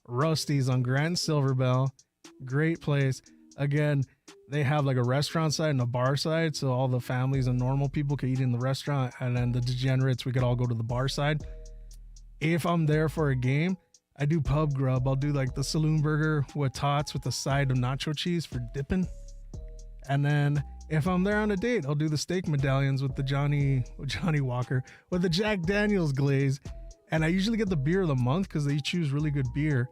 Rusty's on Grand Silverbell. Great place. Again, they have like a restaurant side and a bar side, so all the families and normal people can eat in the restaurant, and then the degenerates, we could all go to the bar side. If I'm there for a game, I do pub grub. I'll do like the saloon burger with tots with a side of nacho cheese for dipping. And then if I'm there on a date, I'll do the steak medallions with the Johnny Walker with the Jack Daniels glaze. And I usually get the beer of the month because they choose really good beer.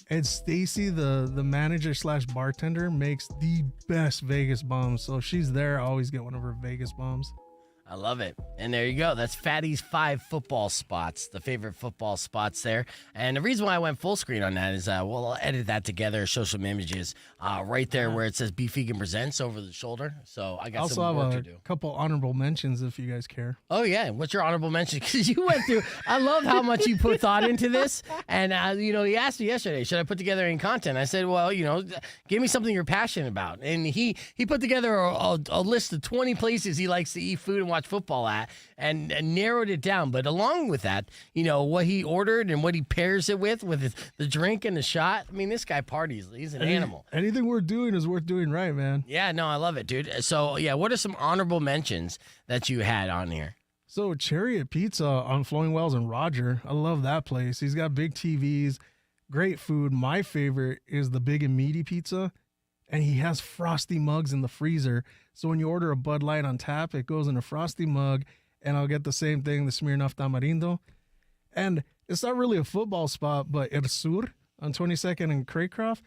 And Stacy, the manager / bartender, makes the best Vegas bombs. So if she's there, I always get one of her Vegas bombs. I love it. And there you go. That's Fatty's 5 football spots, the favorite football spots there. And the reason why I went full screen on that is we'll edit that together, show some images right there where it says Beef Vegan Presents over the shoulder. So I got some work to do. Couple honorable mentions if you guys care. Oh, yeah. What's your honorable mention? Because you went through, I love how much you put thought into this. And, he asked me yesterday, should I put together any content? I said, well, give me something you're passionate about. And he put together a list of 20 places he likes to eat food and watch football at and narrowed it down. But along with that, what he ordered and what he pairs it with the drink and the shot. I mean, this guy parties. He's an animal. Anything we're doing is worth doing right, man. Yeah, no, I love it, dude. So, yeah, what are some honorable mentions that you had on here? So, Chariot Pizza on Flowing Wells and Roger. I love that place. He's got big TVs, great food. My favorite is the Big and Meaty Pizza. And he has frosty mugs in the freezer. So when you order a Bud Light on tap, it goes in a frosty mug, and I'll get the same thing, the Smirnoff Tamarindo. And it's not really a football spot, but El Sur on 22nd and Craycroft.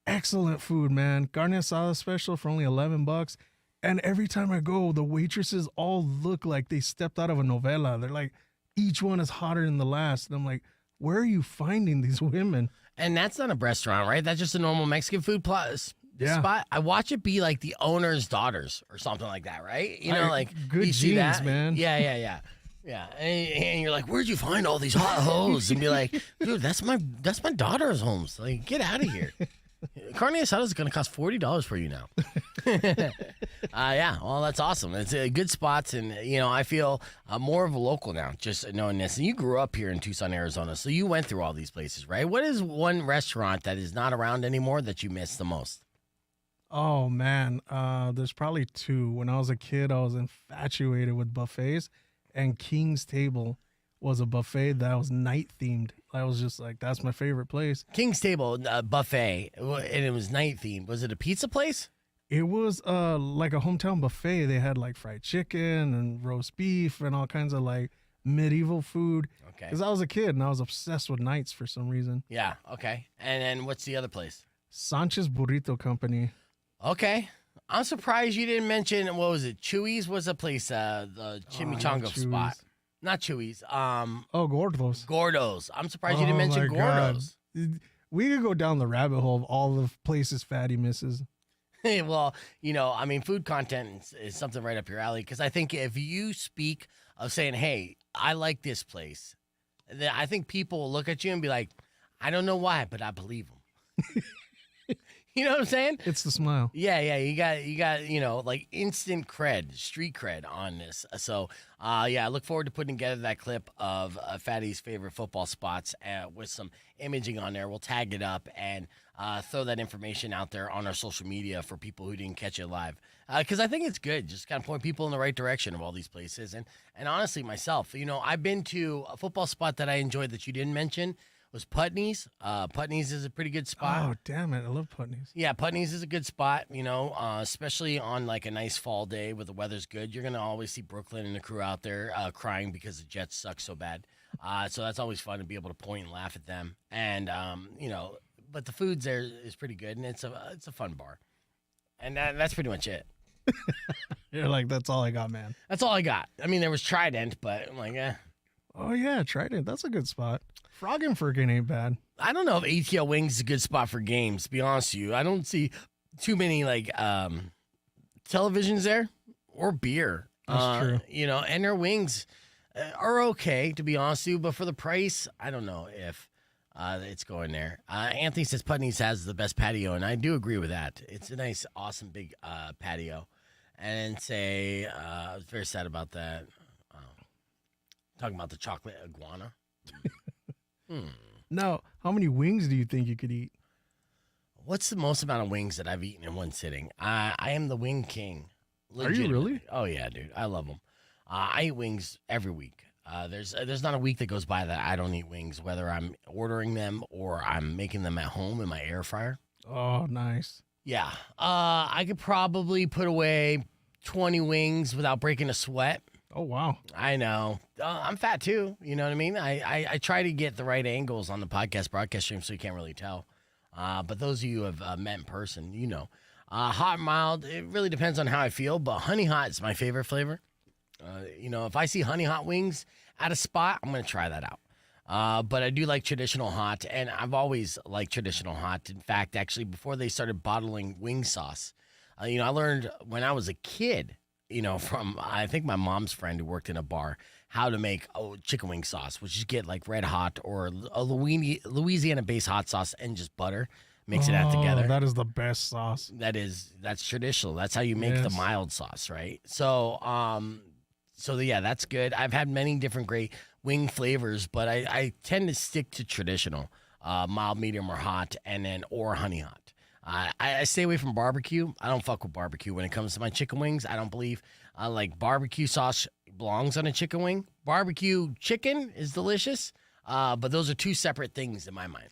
Excellent food, man. Carne asada special for only $11. And every time I go, the waitresses all look like they stepped out of a novela. They're like, each one is hotter than the last. And I'm like, where are you finding these women? And that's not a restaurant, right? That's just a normal Mexican food spot. I watch it be like the owner's daughters or something like that, right? Good you see genes, that? man. Yeah. And you're like, where'd you find all these hot hoes? And be like, dude, that's my daughter's homes. Like, get out of here. Carne asada is going to cost $40 for you now. Yeah, well, that's awesome. It's good spots, and I feel more of a local now, just knowing this. And you grew up here in Tucson, Arizona, so you went through all these places, right? What is one restaurant that is not around anymore that you miss the most? Oh, man. There's probably two. When I was a kid, I was infatuated with buffets, and King's Table was a buffet that was night themed. I was just like, that's my favorite place. King's Table buffet, and it was night themed. Was it a pizza place? It was like a hometown buffet. They had like fried chicken and roast beef and all kinds of like medieval food. Okay. Because I was a kid and I was obsessed with nights for some reason. Yeah, okay. And then what's the other place? Sanchez Burrito Company. Okay. I'm surprised you didn't mention, what was it? Chewy's was a place, the chimichanga spot. Not Chewy's. Gordo's. Gordo's. I'm surprised you didn't mention Gordo's. God. We could go down the rabbit hole of all the places Fatty misses. Well, food content is something right up your alley, because I think if you speak of saying, hey, I like this place, then I think people will look at you and be like, I don't know why, but I believe them. You know what I'm saying? It's the smile. Yeah. You got, like instant cred, street cred on this. So, I look forward to putting together that clip of Fatty's favorite football spots with some imaging on there. We'll tag it up and throw that information out there on our social media for people who didn't catch it live. Because I think it's good, just kind of point people in the right direction of all these places. And honestly, myself, I've been to a football spot that I enjoyed that you didn't mention. Was Putney's. Putney's is a pretty good spot. Oh, damn it. I love Putney's. Yeah, Putney's is a good spot, especially on like a nice fall day where the weather's good. You're going to always see Brooklyn and the crew out there crying because the Jets suck so bad. So that's always fun to be able to point and laugh at them. And, but the food's there is pretty good, and it's a fun bar. And that's pretty much it. You're like, that's all I got, man. That's all I got. I mean, there was Trident, but I'm like, eh. Oh, yeah, Trident. That's a good spot. Froggenfergen ain't bad. I don't know if ATL Wings is a good spot for games, to be honest with you. I don't see too many, like, televisions there or beer. That's true. And their wings are okay, to be honest with you. But for the price, I don't know if It's going there. Anthony says Putney's has the best patio, and I do agree with that. It's a nice, awesome, big patio. And say, I was very sad about that. Talking about the chocolate iguana. Now, how many wings do you think you could eat? What's the most amount of wings that I've eaten in one sitting? I am the wing king. Are you really? Oh, yeah, dude. I love them. I eat wings every week. There's not a week that goes by that I don't eat wings, whether I'm ordering them or I'm making them at home in my air fryer. Oh, nice. Yeah. I could probably put away 20 wings without breaking a sweat. Oh, wow. I know. I'm fat too. You know what I mean? I try to get the right angles on the podcast broadcast stream so you can't really tell. But those of you who have met in person, you know. Hot and mild, it really depends on how I feel, but honey hot is my favorite flavor. If I see honey hot wings at a spot, I'm going to try that out. But I do like traditional hot, and I've always liked traditional hot. In fact, actually, before they started bottling wing sauce, I learned when I was a kid, from I think my mom's friend who worked in a bar, how to make chicken wing sauce, which you get like red hot or a Louisiana-based hot sauce and just butter. Mix it out together. That is the best sauce. That's traditional. That's how you make the mild sauce, right? So, yeah, that's good. I've had many different great wing flavors, but I tend to stick to traditional, mild, medium, or hot, and then or honey hot. I stay away from barbecue. I don't fuck with barbecue when it comes to my chicken wings. I don't believe like barbecue sauce belongs on a chicken wing. Barbecue chicken is delicious, but those are two separate things in my mind.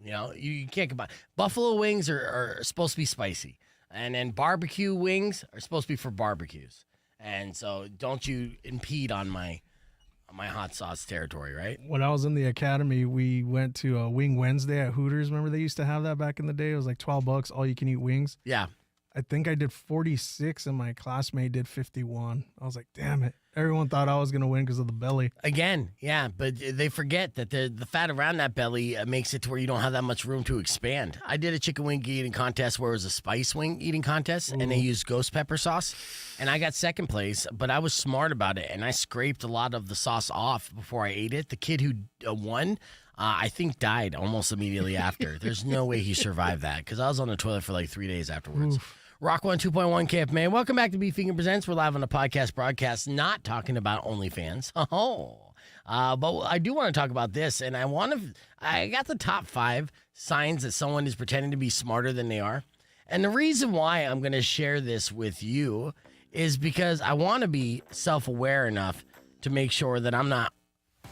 You can't combine. Buffalo wings are supposed to be spicy, and then barbecue wings are supposed to be for barbecues. And so don't you impede on my hot sauce territory, right? When I was in the academy, we went to a Wing Wednesday at Hooters. Remember they used to have that back in the day? It was like $12, all you can eat wings. Yeah. I think I did 46 and my classmate did 51. I was like, damn it. Everyone thought I was going to win because of the belly. Again, yeah, but they forget that the fat around that belly makes it to where you don't have that much room to expand. I did a chicken wing eating contest where it was a spice wing eating contest, and they used ghost pepper sauce, and I got second place, but I was smart about it, and I scraped a lot of the sauce off before I ate it. The kid who won, I think died almost immediately after. There's no way he survived that because I was on the toilet for like 3 days afterwards. Oof. Rock 102.1 KFMA. Welcome back to Beef Vegan Presents. We're live on the podcast broadcast, not talking about OnlyFans. But I do want to talk about this, and I got the top 5 signs that someone is pretending to be smarter than they are. And the reason why I'm going to share this with you is because I want to be self-aware enough to make sure that I'm not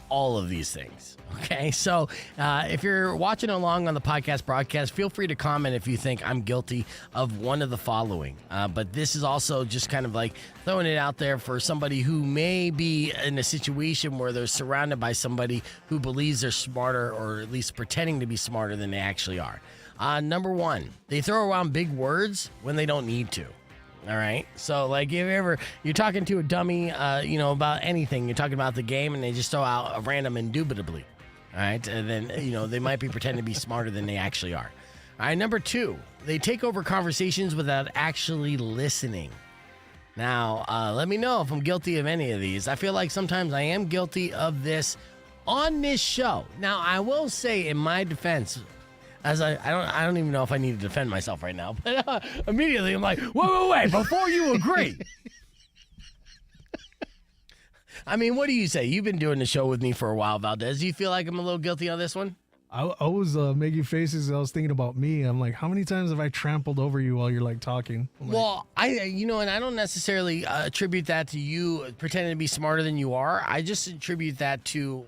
all of these things. Okay, so if you're watching along on the podcast broadcast, feel free to comment if you think I'm guilty of one of the following. But this is also just kind of like throwing it out there for somebody who may be in a situation where they're surrounded by somebody who believes they're smarter, or at least pretending to be smarter than they actually are. Number 1, they throw around big words when they don't need to. All right. So, like, if you're talking to a dummy, about anything, you're talking about the game, and they just throw out a random indubitably. All right. And then, they might be pretending to be smarter than they actually are. All right. Number 2, they take over conversations without actually listening. Now, let me know if I'm guilty of any of these. I feel like sometimes I am guilty of this on this show. Now, I will say in my defense, as I don't even know if I need to defend myself right now, but immediately I'm like, wait, before you agree. I mean, what do you say? You've been doing the show with me for a while, Valdez. Do you feel like I'm a little guilty on this one? I was making faces. I was thinking about me. I'm like, how many times have I trampled over you while you're like talking? Well, and I don't necessarily attribute that to you pretending to be smarter than you are. I just attribute that to,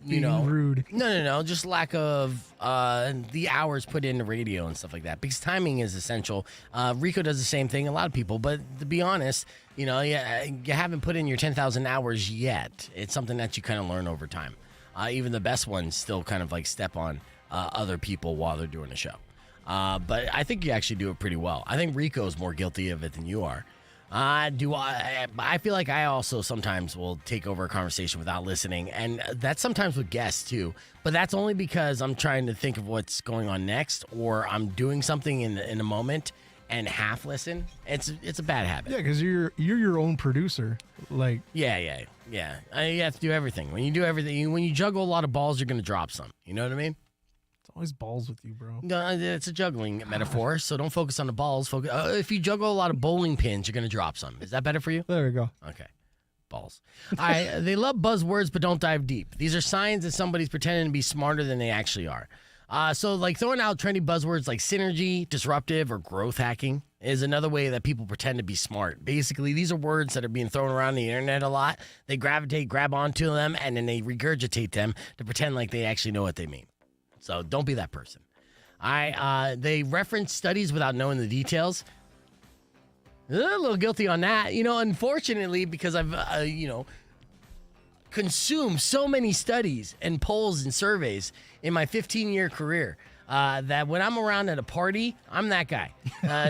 being rude. No, just lack of the hours put into radio and stuff like that. Because timing is essential. Rico does the same thing. A lot of people, but to be honest, you haven't put in your 10,000 hours yet. It's something that you kind of learn over time. Even the best ones still kind of like step on other people while they're doing the show. But I think you actually do it pretty well. I think Rico's more guilty of it than you are. I feel like I also sometimes will take over a conversation without listening. And that's sometimes with guests too. But that's only because I'm trying to think of what's going on next, or I'm doing something in a moment and half listen, it's a bad habit. Yeah, because you're your own producer. Like, Yeah. You have to do everything. When you do everything, when you juggle a lot of balls, you're going to drop some. You know what I mean? it's always balls with you, bro. No, it's a juggling metaphor, so don't focus on the balls. Focus. If you juggle a lot of bowling pins, you're going to drop some. Is that better for you? There we go. Okay. Balls. They love buzzwords, but don't dive deep. These are signs that somebody's pretending to be smarter than they actually are. So like throwing out trendy buzzwords like synergy, disruptive, or growth hacking is another way that people pretend to be smart. Basically, these are words that are being thrown around the internet a lot. They grab onto them, and then they regurgitate them to pretend like they actually know what they mean. So don't be that person. They reference studies without knowing the details. A little guilty on that. Unfortunately, because I've, consumed so many studies and polls and surveys in my 15-year career that when I'm around at a party, I'm that guy.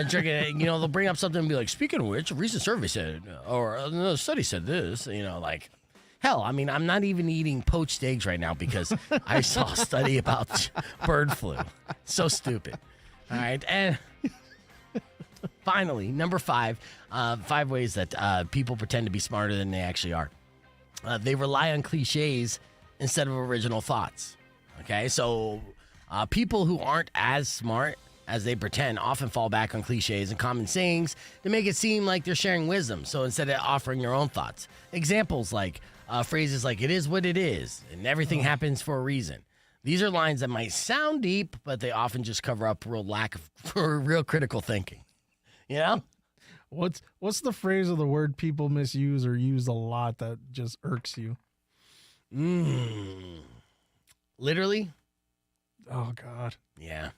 Drinking, they'll bring up something and be like, speaking of which, a recent survey said, or another study said this, like, hell, I mean, I'm not even eating poached eggs right now because I saw a study about bird flu. So stupid. All right. And finally, number 5, 5 ways that people pretend to be smarter than they actually are. They rely on cliches instead of original thoughts. Okay, so people who aren't as smart as they pretend often fall back on cliches and common sayings to make it seem like they're sharing wisdom. So instead of offering their own thoughts, examples like phrases like "it is what it is" and "everything happens for a reason." These are lines that might sound deep, but they often just cover up real critical thinking. You know? What's the phrase or the word people misuse or use a lot that just irks you? Literally? Oh God. Yeah.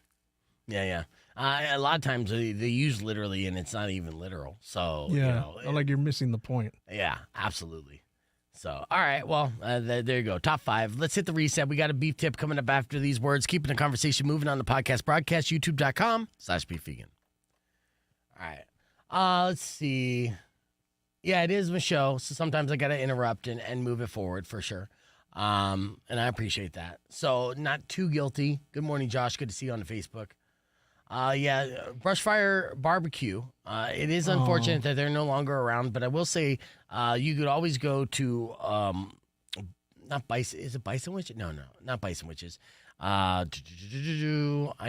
A lot of times they use literally, and it's not even literal. So Yeah, like you're missing the point. Yeah, absolutely. So, all right, well, there you go. Top 5. Let's hit the reset. We got a beef tip coming up after these words. Keeping the conversation moving on the podcast broadcast, youtube.com/beefvegan. All right. Let's see. Yeah, it is my show, so sometimes I got to interrupt and move it forward for sure. And I appreciate that. So, not too guilty. Good morning, Josh. Good to see you on the Facebook. Brushfire Barbecue. It is unfortunate that they're no longer around, but I will say you could always go to not Bison. Is it Bison Witches? No, not Bison Witches. I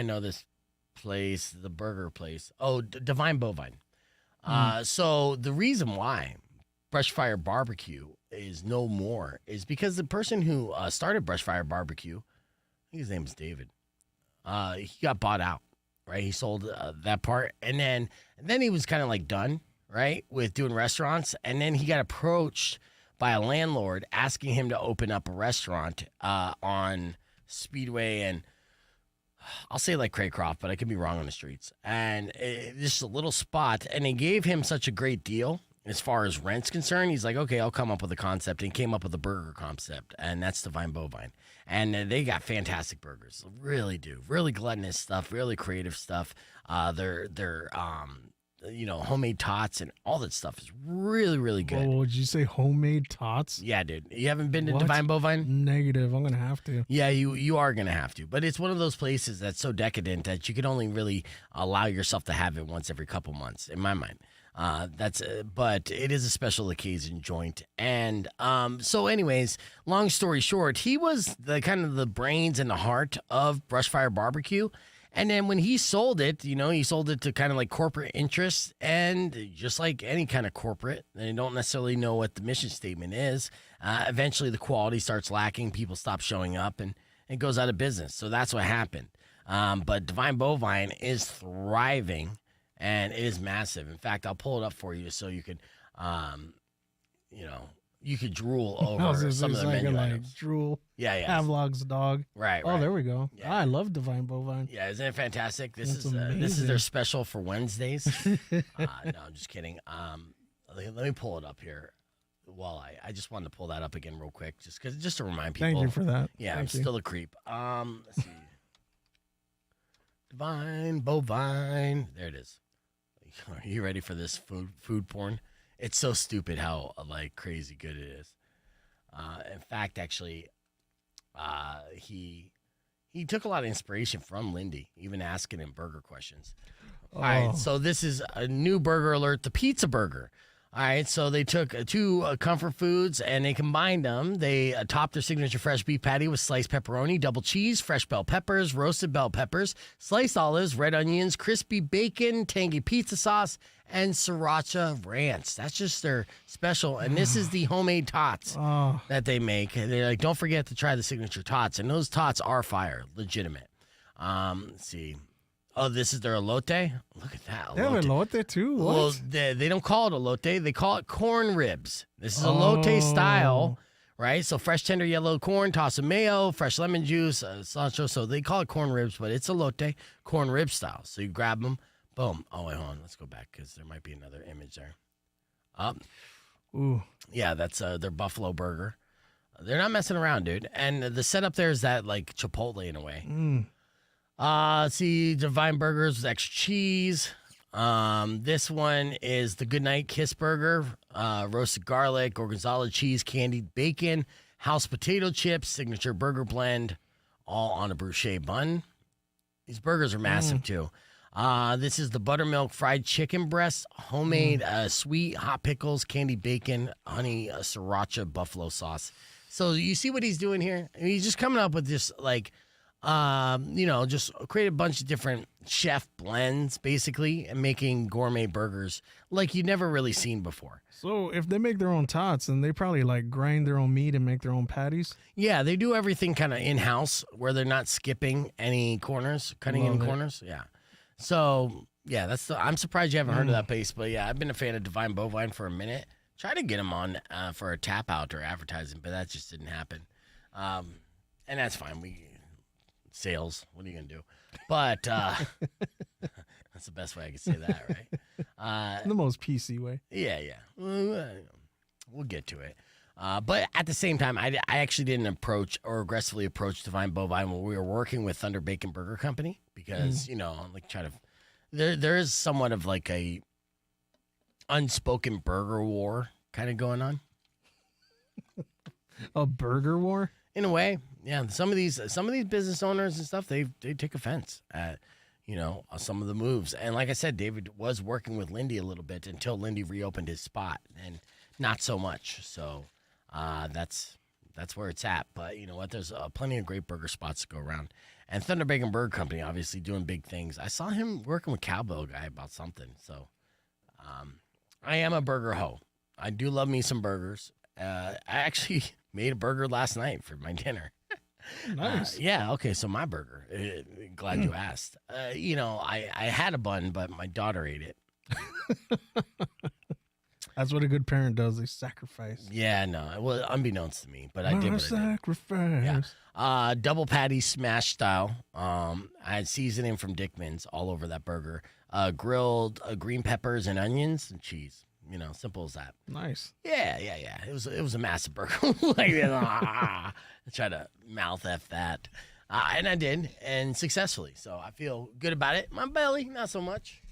know this place, the burger place. Oh, Divine Bovine. So the reason why Brushfire Barbecue is no more is because the person who started Brushfire Barbecue, I think his name is David, he got bought out. Right, he sold that part, and then he was kind of like done, right, with doing restaurants, and then he got approached by a landlord asking him to open up a restaurant on Speedway, and I'll say like Craycroft, but I could be wrong on the streets, and just a little spot, and they gave him such a great deal as far as rent's concerned. He's like, okay, I'll come up with a concept, and he came up with a burger concept, and that's Divine Bovine. And they got fantastic burgers, really do, really gluttonous stuff, really creative stuff. They're homemade tots and all that stuff is really, really good. Oh, did you say homemade tots? Yeah, dude. You haven't been to What? Divine Bovine? Negative. I'm gonna have to. Yeah, you are gonna have to. But it's one of those places that's so decadent that you can only really allow yourself to have it once every couple months, in my mind. But it is a special occasion joint. And so anyways, long story short, he was the kind of the brains and the heart of Brushfire Barbecue. And then when he sold it, he sold it to kind of like corporate interests, and just like any kind of corporate, they don't necessarily know what the mission statement is. Eventually the quality starts lacking, people stop showing up, and it goes out of business. So that's what happened. But Divine Bovine is thriving. And it is massive. In fact, I'll pull it up for you so you could, you could drool over some of the menu items. Drool. Yeah. Pavlov's dog. Right. Oh, there we go. Yeah. I love Divine Bovine. Yeah, isn't it fantastic? This That's is amazing. their special for Wednesdays. No, I'm just kidding. Let me pull it up here. While I just wanted to pull that up again real quick, just to remind people. Thank you for that. Yeah, Thank I'm you. still a creep. Let's see. Divine Bovine. There it is. Are you ready for this food porn? It's so stupid how like crazy good it is. In fact, actually, he took a lot of inspiration from Lindy, even asking him burger questions. All right, so this is a new burger alert, the pizza burger. All right, so they took two comfort foods and they combined them. They topped their signature fresh beef patty with sliced pepperoni, double cheese, fresh bell peppers, roasted bell peppers, sliced olives, red onions, crispy bacon, tangy pizza sauce, and sriracha ranch. That's just their special. And this is the homemade tots that they make. And they're like, don't forget to try the signature tots. And those tots are fire, legitimate. Let's see. Oh, this is their elote? Look at that. They have elote too? What? Well, they don't call it elote. They call it corn ribs. This is elote style, right? So fresh, tender yellow corn, toss of mayo, fresh lemon juice, cilantro. So they call it corn ribs, but it's elote, corn rib style. So you grab them, boom. Oh, wait, hold on. Let's go back because there might be another image there. Ooh. Yeah, that's their buffalo burger. They're not messing around, dude. And the setup there is that like Chipotle in a way. See, Divine Burgers with extra cheese. This one is the Goodnight Kiss Burger, roasted garlic, gorgonzola cheese, candied bacon, house potato chips, signature burger blend, all on a bruschetta bun. These burgers are massive too. This is the buttermilk fried chicken breast, homemade sweet hot pickles, candied bacon, honey sriracha buffalo sauce. So you see what he's doing here? He's just coming up with this like. Just create a bunch of different chef blends, basically, and making gourmet burgers like you've never really seen before. So if they make their own tots, then they probably like grind their own meat and make their own patties? Yeah, they do everything kind of in-house where they're not skipping any corners, cutting any corners. Yeah. So, yeah, I'm surprised you haven't heard of that place, but yeah, I've been a fan of Divine Bovine for a minute. Tried to get them on for a tap out or advertising, but that just didn't happen. And that's fine. Sales. What are you gonna do? But that's the best way I can say that, right? The most PC way. Yeah. We'll get to it. But at the same time, I actually didn't aggressively approach Divine Bovine when we were working with Thunder Bacon Burger Company because there is somewhat of like a unspoken burger war kind of going on. A burger war? In a way, yeah. Some of these business owners and stuff, they take offense at, some of the moves. And like I said, David was working with Lindy a little bit until Lindy reopened his spot, and not so much. So that's where it's at. But you know what? There's plenty of great burger spots to go around. And Thunder Bacon Burger Company, obviously doing big things. I saw him working with Cowbell Guy about something. So I am a burger hoe. I do love me some burgers. I actually made a burger last night for my dinner. Nice. Yeah, okay, so my burger. Glad you asked. I had a bun, but my daughter ate it. That's what a good parent does. They sacrifice. Yeah, no. Well, unbeknownst to me, but I did what sacrifice. I did. Yeah. Double patty smash style. I had seasoning from Dickman's all over that burger. Grilled green peppers and onions and cheese. Simple as that. Nice. Yeah. It was a massive burger. I tried to mouth F that. And I did, and successfully. So I feel good about it. My belly, not so much.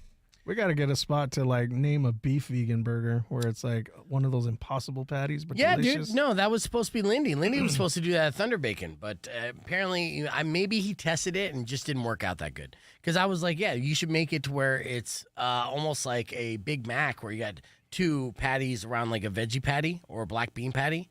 We got to get a spot to like name a beef vegan burger where it's like one of those impossible patties, but delicious. Dude. No, that was supposed to be Lindy. Lindy was supposed to do that at Thunder Bacon, but apparently maybe he tested it and just didn't work out that good. Because I was like, yeah, you should make it to where it's almost like a Big Mac where you got two patties around like a veggie patty or a black bean patty.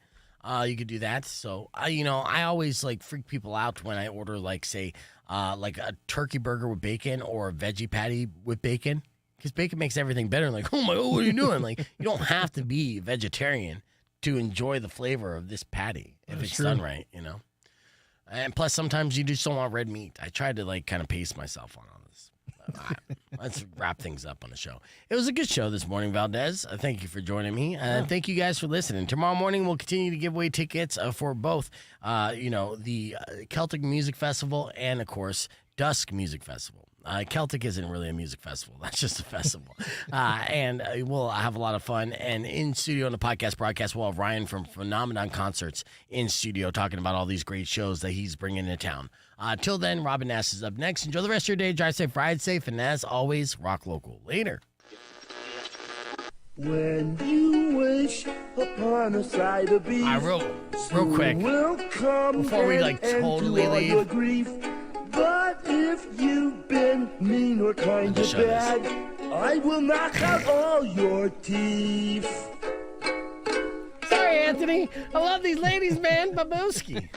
You could do that. So, I always like freak people out when I order like, say, like a turkey burger with bacon or a veggie patty with bacon. Because bacon makes everything better. Like, oh my God, what are you doing? Like, you don't have to be vegetarian to enjoy the flavor of this patty if it's done right, And plus, sometimes you just don't want red meat. I tried to like kind of pace myself on all this. Let's wrap things up on the show. It was a good show this morning, Valdez. Thank you for joining me. Thank you guys for listening. Tomorrow morning, we'll continue to give away tickets for both, the Celtic Music Festival and, of course, Dusk Music Festival. Celtic isn't really a music festival. That's just a festival. And we'll have a lot of fun. And in studio on the podcast broadcast, we'll have Ryan from Phenomenon Concerts in studio talking about all these great shows that he's bringing to town. Till then, Robin Nass is up next. Enjoy the rest of your day. Drive safe, ride safe, and as always, rock local. Later. When you wish upon a side of beef, real quick, before we like totally leave. But But if you've been mean or kind Let's of show this. bad, I will knock out all your teeth. Sorry, Anthony. I love these ladies, man. Babooski.